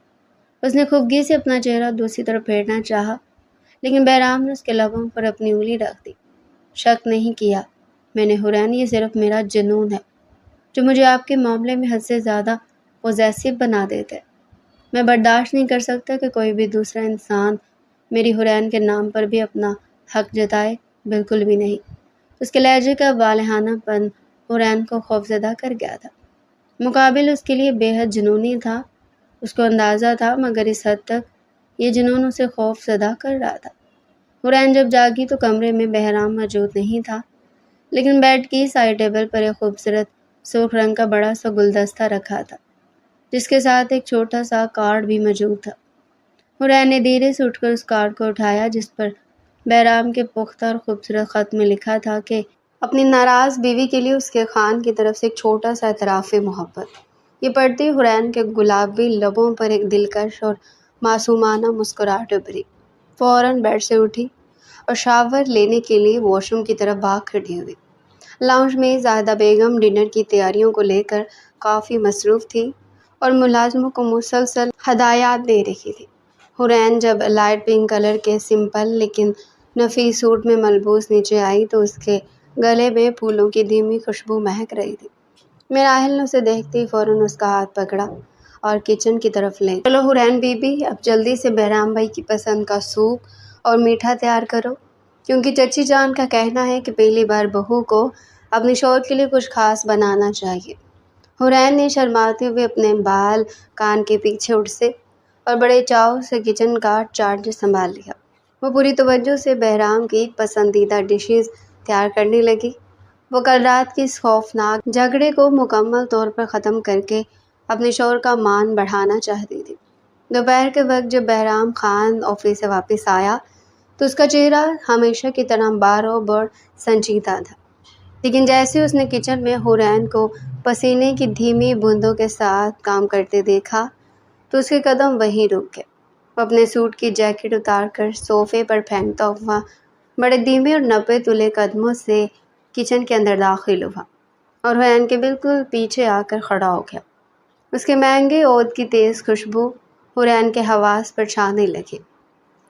اس نے خفگی سے اپنا چہرہ دوسری طرف پھیرنا چاہا، لیکن بہرام نے اس کے لبوں پر اپنی انگلی رکھ دی۔ شک نہیں کیا میں نے حرین، یہ صرف میرا جنون ہے جو مجھے آپ کے معاملے میں حد سے زیادہ پوزیسو بنا دیتا ہے۔ میں برداشت نہیں کر سکتا کہ کوئی بھی دوسرا انسان میری حرین کے نام پر بھی اپنا حق جتائے، بالکل بھی نہیں۔ اس کے لہجے کا والہانہ پن حرین کو خوفزدہ کر گیا تھا۔ مقابل اس کے لیے بے حد جنونی تھا، اس کو اندازہ تھا، مگر اس حد تک یہ جنون اسے خوف زدہ کر رہا تھا۔ حرین جب جاگی تو کمرے میں بہرام موجود نہیں تھا، لیکن بیڈ کی سائڈ ٹیبل پر ایک خوبصورت سرخ رنگ کا بڑا سا گلدستہ رکھا تھا، جس کے ساتھ ایک چھوٹا سا کارڈ بھی موجود تھا۔ حرین نے دھیرے سے اٹھ کر اس کارڈ کو اٹھایا جس پر بہرام کے پختہ اور خوبصورت خط میں لکھا تھا کہ اپنی ناراض بیوی کے لیے اس کے خان کی طرف سے ایک چھوٹا سا اعتراف محبت۔ یہ پڑھتی حورین کے گلابی لبوں پر ایک دلکش اور معصومانہ مسکراہٹ ابھری۔ فوراً بیڈ سے اٹھی اور شاور لینے کے لیے واش روم کی طرف بھاگ کھڑی ہوئی۔ لاؤنج میں زاہدہ بیگم ڈنر کی تیاریوں کو لے کر کافی مصروف تھی اور ملازموں کو مسلسل ہدایات دے رہی تھی۔ حورین جب لائٹ پنک کلر کے سمپل لیکن نفیس سوٹ میں ملبوس نیچے آئی تو اس کے گلے میں پھولوں کی دھیمی خوشبو مہک رہی تھی۔ میراحل نے اسے دیکھتے ہی فوراً اس کا ہاتھ پکڑا اور کچن کی طرف لے گئی۔ چلو حورین بی بی، اب جلدی سے بہرام بھائی کی پسند کا سوپ اور میٹھا تیار کرو، کیونکہ چچی جان کا کہنا ہے کہ پہلی بار بہو کو اپنے شوہر کے لیے کچھ خاص بنانا چاہیے۔ حورین نے شرماتے ہوئے اپنے بال کان کے پیچھے اڑسے اور بڑے چاؤ سے کچن کا چارج سنبھال لیا۔ وہ پوری توجہ سے بہرام کی پسندیدہ ڈشز تیار کرنے لگی۔ وہ کل رات کی اس خوفناک جھگڑے کو مکمل طور پر ختم کر کے اپنے شوہر کا مان بڑھانا چاہتی تھی۔ دوپہر کے وقت جب بہرام خان آفس سے واپس آیا تو اس کا چہرہ ہمیشہ کی طرح بارو اور سنجیدہ تھا، لیکن جیسے اس نے کچن میں حورین کو پسینے کی دھیمی بوندوں کے ساتھ کام کرتے دیکھا تو اس کے قدم وہیں رک گئے۔ وہ اپنے سوٹ کی جیکٹ اتار کر صوفے پر پھینکتا ہوا بڑے دھیمے اور 90 تلے قدموں سے کچن کے اندر داخل ہوا اور حورین کے بالکل پیچھے آ کر کھڑا ہو گیا۔ اس کے مہنگے عود کی تیز خوشبو حورین کے حواس پر چھانے لگی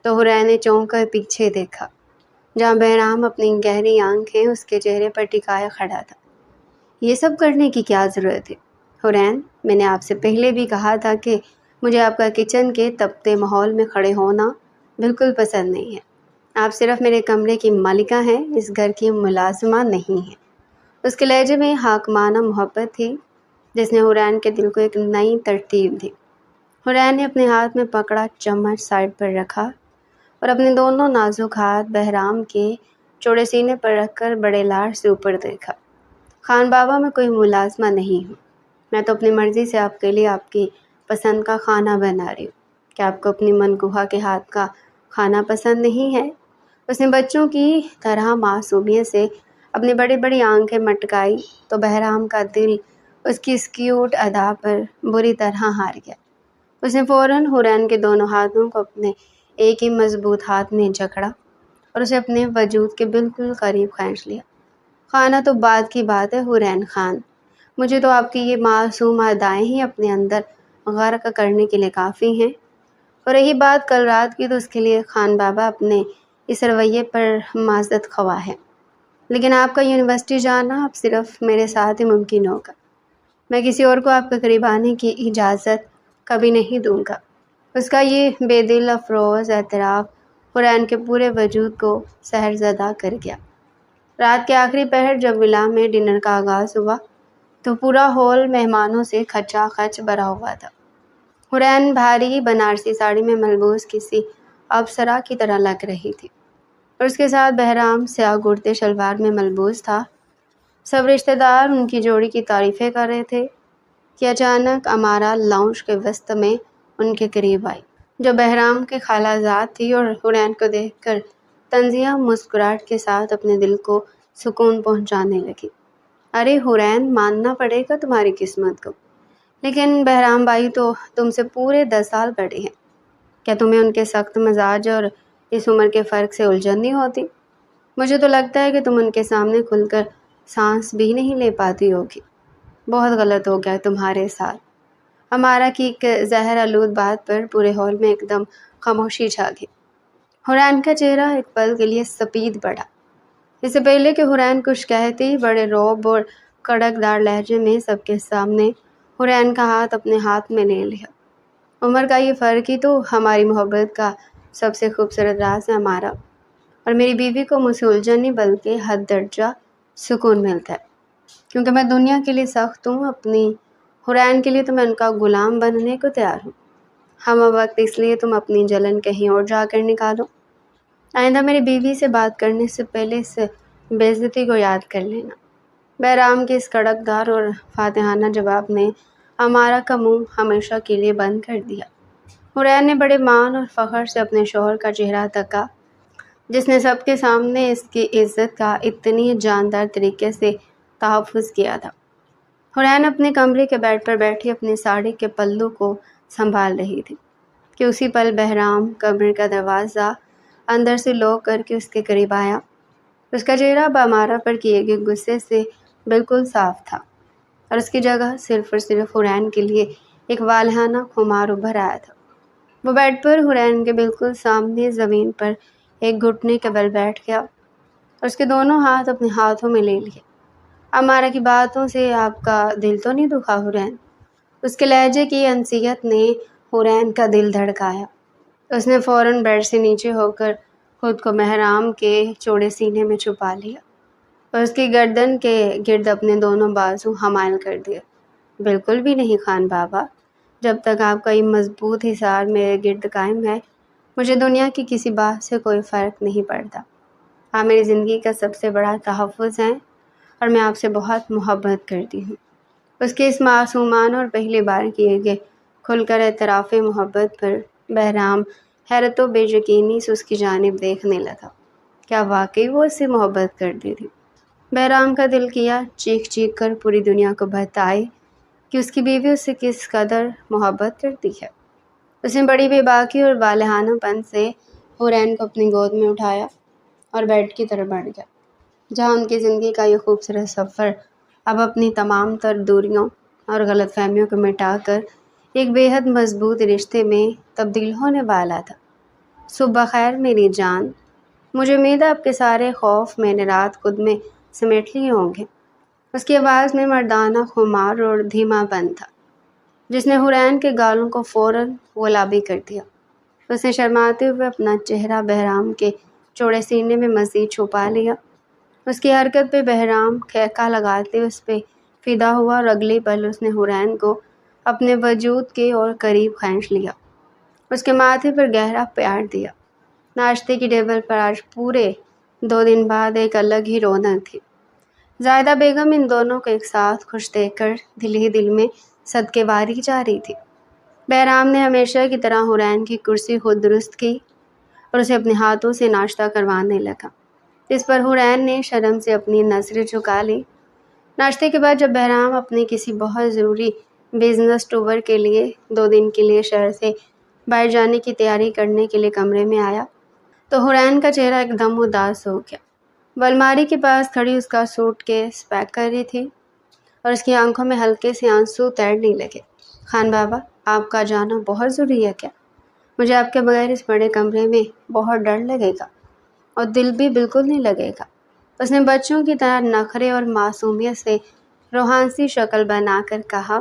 تو حورین نے چونک کر پیچھے دیکھا، جہاں بہرام اپنی گہری آنکھیں اس کے چہرے پر ٹکائے کھڑا تھا۔ یہ سب کرنے کی کیا ضرورت ہے؟ حورین، میں نے آپ سے پہلے بھی کہا تھا کہ مجھے آپ کا کچن کے تپتے ماحول میں کھڑے ہونا بالکل پسند نہیں ہے۔ آپ صرف میرے کمرے کی مالکہ ہیں، اس گھر کی ملازمہ نہیں ہیں۔ اس کے لہجے میں حاکمانہ محبت تھی جس نے حورین کے دل کو ایک نئی ترتیب دی۔ حورین نے اپنے ہاتھ میں پکڑا چمچ سائڈ پر رکھا اور اپنے دونوں نازک ہاتھ بہرام کے چوڑے سینے پر رکھ کر بڑے لاڈ سے اوپر دیکھا۔ خان بابا، میں کوئی ملازمہ نہیں ہوں، میں تو اپنی مرضی سے آپ کے لیے آپ کی پسند کا کھانا بنا رہی ہوں۔ کیا آپ کو اپنی منکوہا کے ہاتھ کا کھانا پسند نہیں ہے؟ اس نے بچوں کی طرح معصومیت سے اپنی بڑی بڑی آنکھیں مٹکائی تو بہرام کا دل اس کی اس کیوٹ ادا پر بری طرح ہار گیا۔ اس نے فوراً حورین کے دونوں ہاتھوں کو اپنے ایک ہی مضبوط ہاتھ میں جکڑا اور اسے اپنے وجود کے بالکل قریب کھینچ لیا۔ کھانا تو بعد کی بات ہے حورین خان، مجھے تو آپ کی یہ معصوم ادائیں ہی اپنے اندر غرق کرنے کے لیے کافی ہیں۔ اور رہی بات کل رات کی تو اس کے لیے خان بابا اپنے اس رویے پر معذرت خواہ ہے، لیکن آپ کا یونیورسٹی جانا اب صرف میرے ساتھ ہی ممکن ہوگا۔ میں کسی اور کو آپ کے قریب آنے کی اجازت کبھی نہیں دوں گا۔ اس کا یہ بے دل افروز اعتراف حورین کے پورے وجود کو سحرزدہ کر گیا۔ رات کے آخری پہر جب ولا میں ڈنر کا آغاز ہوا تو پورا ہال مہمانوں سے کھچا کھچ بھرا ہوا تھا۔ حورین بھاری بنارسی ساڑی میں ملبوس کسی اپسرا کی طرح لگ رہی تھی اور اس کے ساتھ بہرام سیاہ کرتے شلوار میں ملبوس تھا۔ سب رشتہ دار ان کی جوڑی کی تعریفیں کر رہے تھے کہ اچانک امارا لاؤنج کے وسط میں ان کے قریب آئی، جو بہرام کی خالہ زاد تھی اور حورین کو دیکھ کر طنزیہ مسکراہٹ کے ساتھ اپنے دل کو سکون پہنچانے لگی۔ ارے حورین، ماننا پڑے گا تمہاری قسمت کو، لیکن بہرام بھائی تو تم سے پورے 10 سال بڑے ہیں، کیا تمہیں ان کے سخت مزاج اور اس عمر کے فرق سے الجھن نہیں ہوتی؟ مجھے تو لگتا ہے کہ تم ان کے سامنے کھل کر سانس بھی نہیں لے پاتی ہوگی۔ بہت غلط ہو گیا تمہارے ساتھ۔ امارا کی ایک زہر آلود بات پر پورے ہال میں ایک دم خاموشی چھا گئی۔ حورین کا چہرہ ایک پل کے لیے سپید پڑا۔ اس سے پہلے کہ حورین کچھ کہتی، بڑے رعب اور کڑک دار لہجے میں سب کے سامنے حورین کا ہاتھ اپنے ہاتھ میں لے لیا۔ عمر کا یہ فرق ہی تو ہماری محبت کا سب سے خوبصورت راز ہے امارا، اور میری بیوی کو مجھ سے الجھن نہیں بلکہ حد درجہ سکون ملتا ہے، کیونکہ میں دنیا کے لیے سخت ہوں، اپنی حورین کے لیے تو میں ان کا غلام بننے کو تیار ہوں۔ ہم وقت اس لیے تم اپنی جلن کہیں اور جا کر نکالو۔ آئندہ میری بیوی سے بات کرنے سے پہلے اس بے عزتی کو یاد کر لینا۔ بہرام کے اس کڑک دار اور فاتحانہ جواب نے امارا کا منہ ہمیشہ کے لیے بند کر دیا۔ حورین نے بڑے مان اور فخر سے اپنے شوہر کا چہرہ تکا جس نے سب کے سامنے اس کی عزت کا اتنی جاندار طریقے سے تحفظ کیا تھا۔ حورین اپنے کمرے کے بیڈ پر بیٹھی اپنی ساڑی کے پلو کو سنبھال رہی تھی کہ اسی پل بہرام کمرے کا دروازہ اندر سے لوک کر کے اس کے قریب آیا۔ اس کا چہرہ بامارہ پر کیے گئے غصے سے بالکل صاف تھا اور اس کی جگہ صرف اور صرف حورین کے لیے ایک والہانہ خمار ابھر آیا تھا۔ وہ بیڈ پر حورین کے بالکل سامنے زمین پر ایک گھٹنے کے بل بیٹھ گیا اور اس کے دونوں ہاتھ اپنے ہاتھوں میں لے لیے۔ امارہ کی باتوں سے آپ کا دل تو نہیں دکھا حورین؟ اس کے لہجے کی انسیت نے حورین کا دل دھڑکایا۔ اس نے فوراً بیڈ سے نیچے ہو کر خود کو بہرام کے چوڑے سینے میں چھپا لیا اور اس کی گردن کے گرد اپنے دونوں بازو حمائل کر دیے۔ بالکل بھی نہیں خان بابا، جب تک آپ کا یہ مضبوط حصار میرے گرد قائم ہے مجھے دنیا کی کسی بات سے کوئی فرق نہیں پڑتا۔ آپ میری زندگی کا سب سے بڑا تحفظ ہیں اور میں آپ سے بہت محبت کرتی ہوں۔ اس کے اس معصومانہ اور پہلی بار کیے گئے کھل کر اعتراف محبت پر بہرام حیرت و بے یقینی سے اس کی جانب دیکھنے لگا۔ کیا واقعی وہ اس سے محبت کرتی تھی؟ بہرام کا دل کیا چیخ چیخ کر پوری دنیا کو بتائے کہ اس کی بیوی اس سے کس قدر محبت کرتی ہے۔ اس نے بڑی بے باکی اور والہانہ پن سے حورین کو اپنی گود میں اٹھایا اور بیڈ کی طرف بڑھ گیا، جہاں ان کی زندگی کا یہ خوبصورت سفر اب اپنی تمام تر دوریوں اور غلط فہمیوں کو مٹا کر ایک بے حد مضبوط رشتے میں تبدیل ہونے والا تھا۔ صبح خیر میری جان، مجھے امید ہے آپ کے سارے خوف میں نے رات خود میں سمیٹ لیے ہوں گے۔ اس کی آواز میں مردانہ خمار اور دھیما پن تھا جس نے حورین کے گالوں کو فوراً گلابی کر دیا۔ اس نے شرماتے ہوئے اپنا چہرہ بہرام کے چوڑے سینے میں مزید چھپا لیا۔ اس کی حرکت پہ بہرام کھیکا لگاتے اس پہ فدا ہوا اور اگلے پل اس نے حورین کو اپنے وجود کے اور قریب کھینچ لیا، اس کے ماتھے پر گہرا پیار دیا۔ ناشتے کی ٹیبل پر آج پورے 2 دن بعد ایک الگ ہی رونق تھی۔ زاہدہ بیگم ان دونوں کو ایک ساتھ خوش دیکھ کر دل ہی دل میں صدقے واری جا رہی تھی۔ بہرام نے ہمیشہ کی طرح حورین کی کرسی خود درست کی اور اسے اپنے ہاتھوں سے ناشتہ کروانے لگا۔ اس پر حورین نے شرم سے اپنی نظریں جھکا لی۔ ناشتے کے بعد جب بہرام اپنے کسی بہت ضروری بزنس ٹور کے لیے 2 دن کے لیے شہر سے باہر جانے کی تیاری کرنے کے لیے کمرے میں آیا تو حورین کا چہرہ ایک دم اداس ہو گیا۔ وہ الماری کے پاس کھڑی اس کا سوٹ کیس پیک کر رہی تھی اور اس کی آنکھوں میں ہلکے سے آنسو تیرنے لگے۔ خان بابا، آپ کا جانا بہت ضروری ہے کیا؟ مجھے آپ کے بغیر اس بڑے کمرے میں بہت ڈر لگے گا اور دل بھی بالکل نہیں لگے گا۔ اس نے بچوں کی طرح نخرے اور معصومیت سے روحانی شکل بنا کر کہا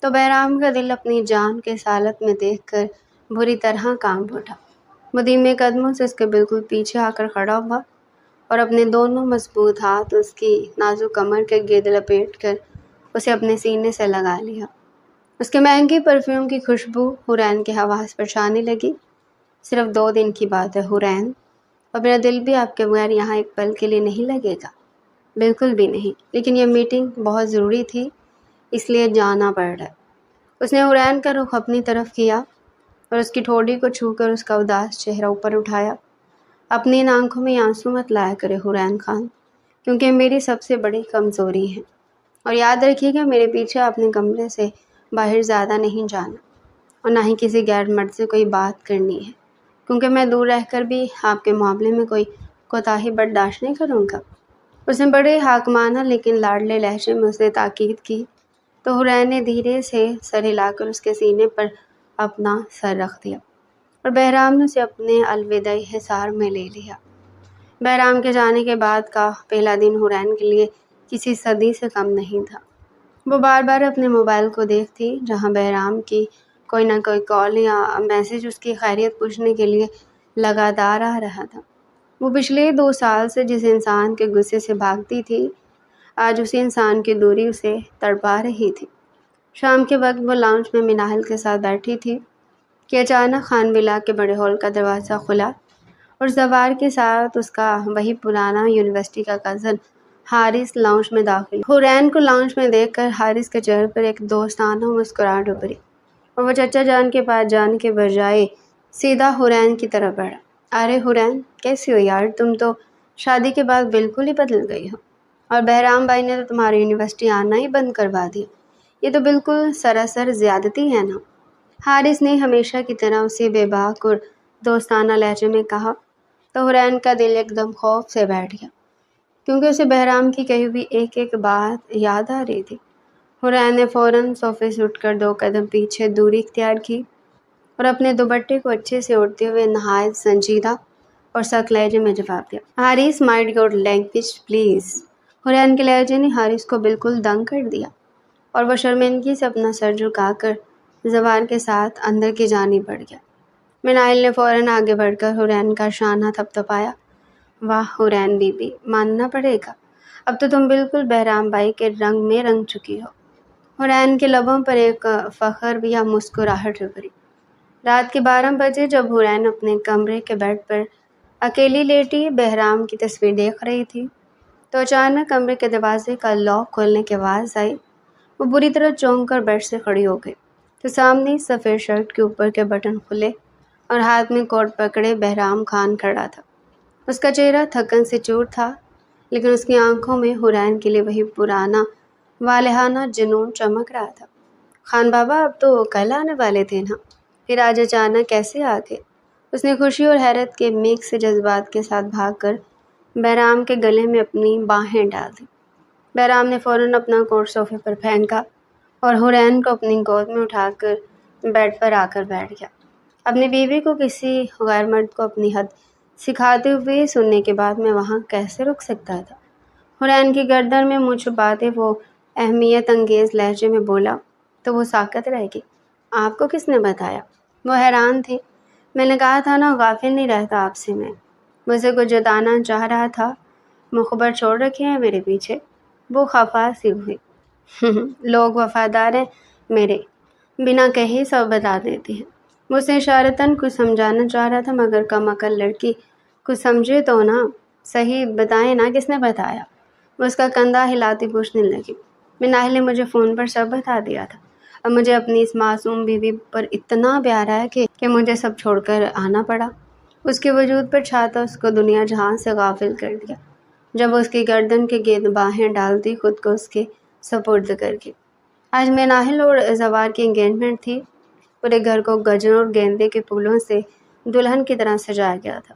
تو بہرام کا دل اپنی جان کے حالت میں دیکھ کر بری طرح کانپ اٹھا۔ وہ دھیمے قدموں سے اس کے بالکل پیچھے آ کر کھڑا ہوا اور اپنے دونوں مضبوط ہاتھ اس کی نازک کمر کے گرد لپیٹ کر اسے اپنے سینے سے لگا لیا۔ اس کے مہنگے پرفیوم کی خوشبو حورین کے حواس پر چھانے لگی۔ صرف 2 دن کی بات ہے حورین، اور میرا دل بھی آپ کے بغیر یہاں ایک پل کے لیے نہیں لگے گا۔ بالکل بھی نہیں، لیکن یہ میٹنگ بہت ضروری تھی اس لیے جانا پڑ رہا ہے۔ اس نے حورین کا رخ اپنی طرف کیا اور اس کی ٹھوڑی کو چھو کر اس کا اداس چہرہ اوپر اٹھایا۔ اپنی ان آنکھوں میں آنسو مت لایا کرے حورین خان، کیونکہ میری سب سے بڑی کمزوری ہے، اور یاد رکھیے گا میرے پیچھے اپنے کمرے سے باہر زیادہ نہیں جانا اور نہ ہی کسی غیر مرد سے کوئی بات کرنی ہے، کیونکہ میں دور رہ کر بھی آپ کے معاملے میں کوئی کوتاہی برداشت نہیں کروں گا۔ اس نے بڑے حاکمانہ لیکن لاڈلے لہجے میں اسے تاکید کی تو حورین نے دھیرے سے سر ہلا کر اس کے سینے پر اپنا سر رکھ دیا اور بہرام نے اسے اپنے الوداعی حصار میں لے لیا۔ بہرام کے جانے کے بعد کا پہلا دن حورین کے لیے کسی صدی سے کم نہیں تھا۔ وہ بار بار اپنے موبائل کو دیکھتی جہاں بہرام کی کوئی نہ کوئی کال یا میسج اس کی خیریت پوچھنے کے لیے لگاتار آ رہا تھا۔ وہ پچھلے 2 سال سے جس انسان کے غصے سے بھاگتی تھی آج اسی انسان کی دوری اسے تڑپا رہی تھی۔ شام کے وقت وہ لاؤنج میں مناہل کے ساتھ بیٹھی تھی کہ اچانک خان ولا کے بڑے ہال کا دروازہ کھلا اور زوار کے ساتھ اس کا وہی پرانا یونیورسٹی کا کزن حارث لاؤنج میں داخل۔ حورین کو لاؤنج میں دیکھ کر حارث کے چہرے پر ایک دوستانہ مسکراہٹ ابھری اور وہ چچا جان کے پاس جانے کے بجائے سیدھا حورین کی طرف بڑھا۔ ارے حورین، کیسی ہو یار؟ تم تو شادی کے بعد بالکل ہی بدل گئی ہو، اور بہرام بھائی نے تو تمہاری یونیورسٹی آنا ہی بند کروا دیا۔ یہ تو بالکل سراسر زیادتی ہے نا؟ حارث نے ہمیشہ کی طرح اسی بے باک اور دوستانہ لہجے میں کہا تو حرین کا دل ایک دم خوف سے بیٹھ گیا، کیونکہ اسے بہرام کی کہی ہوئی ایک ایک بات یاد آ رہی تھی۔ حرین نے فوراً صوفے سے اٹھ کر 2 قدم پیچھے دوری اختیار کی اور اپنے دوپٹے کو اچھے سے اوڑھتے ہوئے نہایت سنجیدہ اور سخت لہجے میں جواب دیا، Haris mind your language please. Hareen کے لہجے نے حارث کو بالکل دنگ کر دیا اور وہ شرمندگی سے اپنا سر جھکا کر زوار کے ساتھ اندر کی جانب بڑھ گیا۔ مناہل نے فوراً آگے بڑھ کر حرین کا شانہ تھپتھپایا۔ واہ حرین بی بی، ماننا پڑے گا، اب تو تم بالکل بہرام بھائی کے رنگ میں رنگ چکی ہو۔ حرین کے لبوں پر ایک فخر یا مسکراہٹ ابھری۔ رات کے 12 بجے جب حرین اپنے کمرے کے بیڈ پر اکیلی لیٹی بہرام کی تصویر دیکھ رہی تھی تو اچانک کمرے کے دروازے کا لاک کھولنے کی آواز آئی۔ وہ بری طرح چونک کر بیڈ سے کھڑی ہو گئی تو سامنے سفید شرٹ کے اوپر کے بٹن کھلے اور ہاتھ میں کوٹ پکڑے بہرام خان کھڑا تھا۔ اس کا چہرہ تھکن سے چور تھا، لیکن اس کی آنکھوں میں حرین کے لیے وہی پرانا والہانہ جنون چمک رہا تھا۔ خان بابا، اب تو کل آنے والے تھے نا، پھر آج اچانک کیسے آ گئے؟ اس نے خوشی اور حیرت کے مکس جذبات کے ساتھ بھاگ کر بہرام کے گلے میں اپنی باہیں ڈال دی۔ بہرام نے فوراً اپنا کوٹ صوفے پر پھینکا اور حرین کو اپنی گود میں اٹھا کر بیڈ پر آ کر بیٹھ گیا۔ اپنی بیوی کو کسی غیر مرد کو اپنی حد سکھاتے ہوئے سننے کے بعد میں وہاں کیسے رک سکتا تھا؟ حرین کی گردن میں منہ چھپاتے وہ اہمیت انگیز لہجے میں بولا تو وہ ساکت رہ گئی۔ آپ کو کس نے بتایا؟ وہ حیران تھی۔ میں نے کہا تھا نا، غافل نہیں رہتا آپ سے میں۔ مجھے کچھ جتانا چاہ رہا تھا، مخبر چھوڑ رکھے ہیں میرے پیچھے۔ وہ خفا سی ہوئی۔ لوگ وفادار ہیں میرے، بنا کہے سب بتا دیتے ہیں۔ وہ اسے اشارتاً کچھ سمجھانا چاہ رہا تھا، مگر کم عقل لڑکی کچھ سمجھے تو نا، صحیح بتائیں نا کس نے بتایا؟ وہ اس کا کندھا ہلاتی پوچھنے لگی۔ مناہل نے مجھے فون پر سب بتا دیا تھا۔ اب مجھے اپنی اس معصوم بیوی پر اتنا پیار ہے کہ مجھے سب چھوڑ کر آنا پڑا۔ اس کے وجود پر چھاتا اس کو دنیا جہاں سے غافل کر دیا جب وہ اس کی گردن کے گرد باہیں ڈالتی خود کو اس کے سپرد کر کے۔ آج مناہل اور زوار کی انگیجمنٹ تھی۔ پورے گھر کو گجروں اور گیندے کے پھولوں سے دلہن کی طرح سجایا گیا تھا۔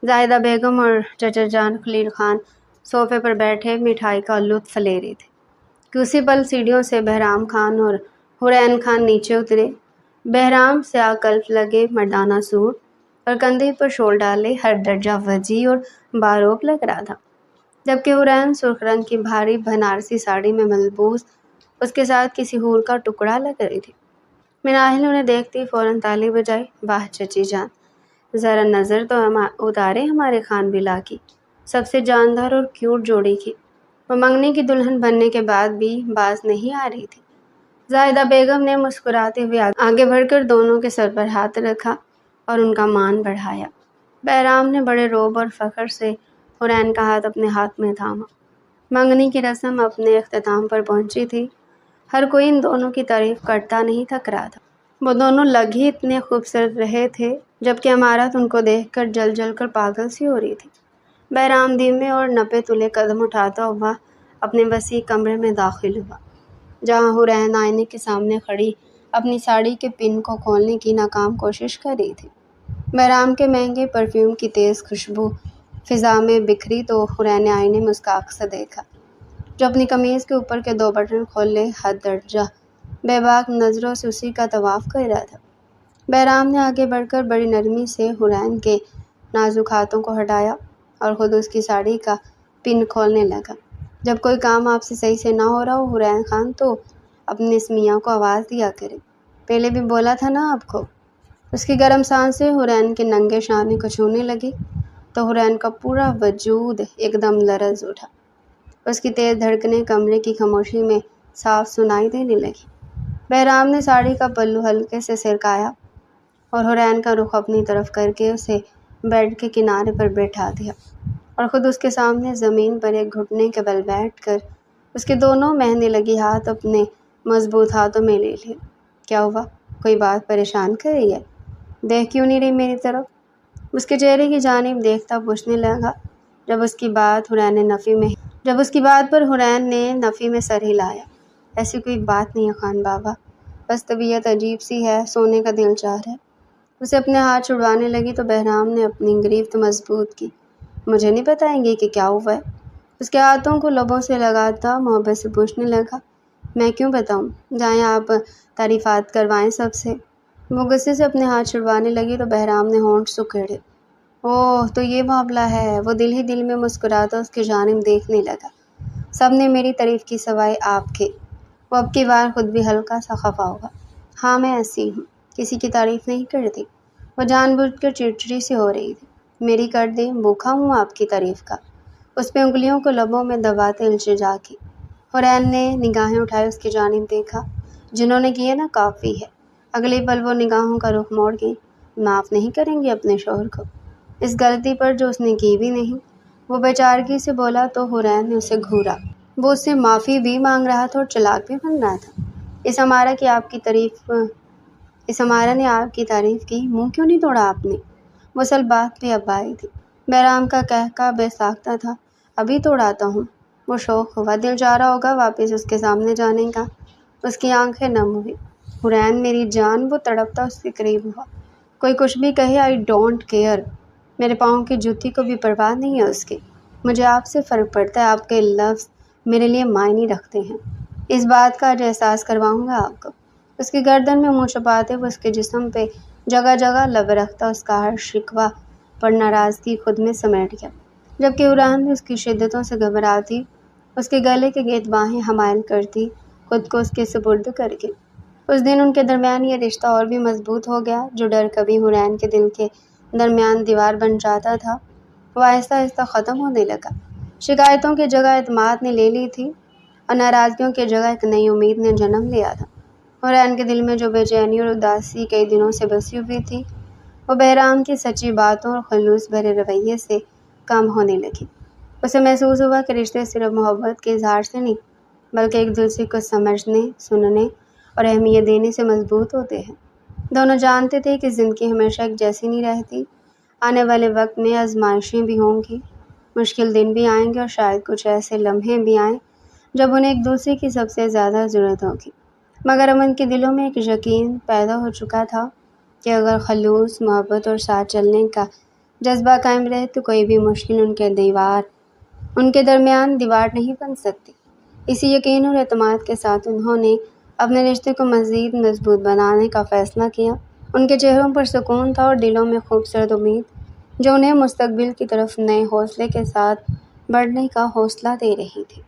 زاہدہ بیگم اور چچا جان خلیل خان صوفے پر بیٹھے مٹھائی کا لطف لے رہے تھے کہ اسی پل سیڑھیوں سے بہرام خان اور حرین خان نیچے اترے۔ بہرام سیاہ کلف لگے مردانہ سوٹ اور کندھے پر شال ڈالے ہر درجہ وجیح اور باروب لگ رہا تھا، جبکہ حرین سرخ رنگ کی بھاری بنارسی ساڑی میں ملبوس اس کے ساتھ کسی حور کا ٹکڑا لگ رہی تھی۔ مناہل انہیں دیکھتی فوراً تالی بجائی۔ واہ چچی جان، ذرا نظر تو اتارے ہمارے خان بلا کی سب سے جاندار اور کیوٹ جوڑی کی۔ وہ منگنی کی دلہن بننے کے بعد بھی باز نہیں آ رہی تھی۔ زاہدہ بیگم نے مسکراتے ہوئے آگے بڑھ کر دونوں کے سر پر ہاتھ رکھا اور ان کا مان بڑھایا۔ بہرام نے بڑے رعب اور فخر سے حرین کا ہاتھ اپنے ہاتھ میں تھاما۔ منگنی کی رسم اپنے اختتام پر پہنچی تھی۔ ہر کوئی ان دونوں کی تعریف کرتا نہیں تھک رہا تھا۔ وہ دونوں لگ ہی اتنے خوبصورت رہے تھے، جبکہ عمارت ان کو دیکھ کر جل جل کر پاگل سی ہو رہی تھی۔ بہرام دھیمے اور نپے تلے قدم اٹھاتا ہوا اپنے وسیع کمرے میں داخل ہوا، جہاں حرین آئینے کے سامنے کھڑی اپنی ساڑی کے پن کو کھولنے کی ناکام کوشش کر رہی تھی۔ بہرام کے مہنگے پرفیوم کی تیز خوشبو فضا میں بکھری تو حرین نے آئینے میں اس کا عکس دیکھا، جو اپنی قمیض کے اوپر کے 2 بٹن کھولے حد درجہ بے باک نظروں سے اسی کا طواف کر رہا تھا۔ بہرام نے آگے بڑھ کر بڑی نرمی سے حرین کے نازک ہاتھوں کو ہٹایا اور خود اس کی ساڑی کا پن کھولنے لگا۔ جب کوئی کام آپ سے صحیح سے نہ ہو رہا ہو حرین خان تو اپنے اس میاں کو آواز دیا کرے، پہلے بھی بولا تھا نا آپ کو۔ اس کی گرم سانسیں حرین کے ننگے شانے کو چھونے لگی تو حرین کا پورا وجود ایک دم لرز اٹھا۔ اس کی تیز دھڑکنیں کمرے کی خاموشی میں صاف سنائی دینے لگی۔ بہرام نے ساڑی کا پلو ہلکے سے سرکایا اور حرین کا رخ اپنی طرف کر کے اسے بیڈ کے کنارے پر بٹھا دیا اور خود اس کے سامنے زمین پر ایک گھٹنے کے بل بیٹھ کر اس کے دونوں مہندی لگی ہاتھ اپنے مضبوط ہاتھوں میں لے لیے۔ کیا ہوا؟ کوئی بات پریشان کر رہی ہے؟ دیکھ کیوں نہیں رہی میری طرف؟ اس کے چہرے کی جانب دیکھتا پوچھنے لگا، جب اس کی بات پر حرین نے نفی میں سر ہلایا۔ ایسی کوئی بات نہیں ہے خان بابا، بس طبیعت عجیب سی ہے، سونے کا دل چاہ رہا ہے۔ اسے اپنے ہاتھ چھڑوانے لگی تو بہرام نے اپنی گرفت مضبوط کی۔ مجھے نہیں بتائیں گے کہ کیا ہوا ہے؟ اس کے ہاتھوں کو لبوں سے لگاتا محبت سے پوچھنے لگا۔ میں کیوں بتاؤں؟ جائیں آپ تعریفات کروائیں سب سے۔ وہ غصے سے اپنے ہاتھ چھڑوانے لگی تو بہرام نے ہونٹ سکیڑے۔ اوہ، تو یہ معاملہ ہے۔ وہ دل ہی دل میں مسکراتا اس کی جانب دیکھنے لگا۔ سب نے میری تعریف کی سوائے آپ کے۔ وہ اب کی بار خود بھی ہلکا سا خفا ہوا۔ ہاں، میں ایسی ہوں، کسی کی تعریف نہیں کرتی۔ وہ جان بوجھ کر چڑچڑی سی ہو رہی تھی۔ میری کر دیں، بھوکا ہوں آپ کی تعریف کا۔ اس پہ انگلیوں کو لبوں میں دباتے التجا کی۔ حرین نے نگاہیں اٹھائے اس کی جانب دیکھا۔ جنہوں نے کیے نا، کافی ہے۔ اگلے پل وہ نگاہوں کا رخ موڑ گئی۔ معاف نہیں کریں گے اپنے شوہر کو اس غلطی پر جو اس نے کی بھی نہیں؟ وہ بے چارگی سے بولا تو حرین نے اسے گھورا۔ وہ اس سے معافی بھی مانگ رہا تھا اور چلاک بھی بن رہا تھا۔ اس ہمارا نے آپ کی تعریف کی، منہ کیوں نہیں توڑا آپ نے؟ وہ اصل بات بھی اب آئی تھی۔ بہرام کا کہکا بے ساختہ تھا۔ ابھی توڑاتا ہوں؟ وہ شوق ہوا، دل چاہ رہا ہوگا واپس اس کے سامنے جانے کا۔ اس کی آنکھیں نم ہوئی۔ حرین میری جان، وہ تڑپتا اس کے قریب ہوا۔ کوئی کچھ بھی کہے، آئی ڈونٹ کیئر۔ میرے پاؤں کی جوتی کو بھی پرواہ نہیں ہے اس کی۔ مجھے آپ سے فرق پڑتا ہے، آپ کے لفظ میرے لیے معنی رکھتے ہیں۔ اس بات کا آج احساس کرواؤں گا آپ کو۔ اس کی گردن میں منہ چھپاتے ہوئے اس کے جسم پہ جگہ جگہ لب رکھتا اس کا ہر شکوہ پر ناراضگی خود میں سمیٹ گیا، جبکہ حرین بھی اس کی شدتوں سے گھبراتی، اس کے گلے کے گیٹ باہیں حمائل کرتی، خود کو اس کے سپرد کر کے۔ اس دن ان کے درمیان یہ رشتہ اور بھی مضبوط ہو گیا۔ جو ڈر کبھی حرین کے دل کے درمیان دیوار بن جاتا تھا، وہ آہستہ آہستہ ختم ہونے لگا۔ شکایتوں کی جگہ اعتماد نے لے لی تھی اور ناراضگیوں کی جگہ ایک نئی امید نے جنم لیا تھا۔ حرین کے دل میں جو بے چینی اور اداسی کئی دنوں سے بسی ہوئی تھی، وہ بہرام کی سچی باتوں اور خلوص بھرے رویے سے کم ہونے لگی۔ اسے محسوس ہوا کہ رشتے صرف محبت کے اظہار سے نہیں، بلکہ ایک دوسرے کو سمجھنے، سننے اور اہمیت دینے سے مضبوط ہوتے ہیں۔ دونوں جانتے تھے کہ زندگی ہمیشہ ایک جیسی نہیں رہتی۔ آنے والے وقت میں آزمائشیں بھی ہوں گی، مشکل دن بھی آئیں گے اور شاید کچھ ایسے لمحے بھی آئیں جب انہیں ایک دوسرے کی سب سے زیادہ ضرورت ہوگی۔ مگر اب ان کے دلوں میں ایک یقین پیدا ہو چکا تھا کہ اگر خلوص، محبت اور ساتھ چلنے کا جذبہ قائم رہے تو کوئی بھی مشکل ان کے درمیان دیوار نہیں بن سکتی۔ اسی یقین اور اعتماد کے ساتھ انہوں نے اپنے رشتے کو مزید مضبوط بنانے کا فیصلہ کیا۔ ان کے چہروں پر سکون تھا اور دلوں میں خوبصورت امید جو انہیں مستقبل کی طرف نئے حوصلے کے ساتھ بڑھنے کا حوصلہ دے رہی تھی۔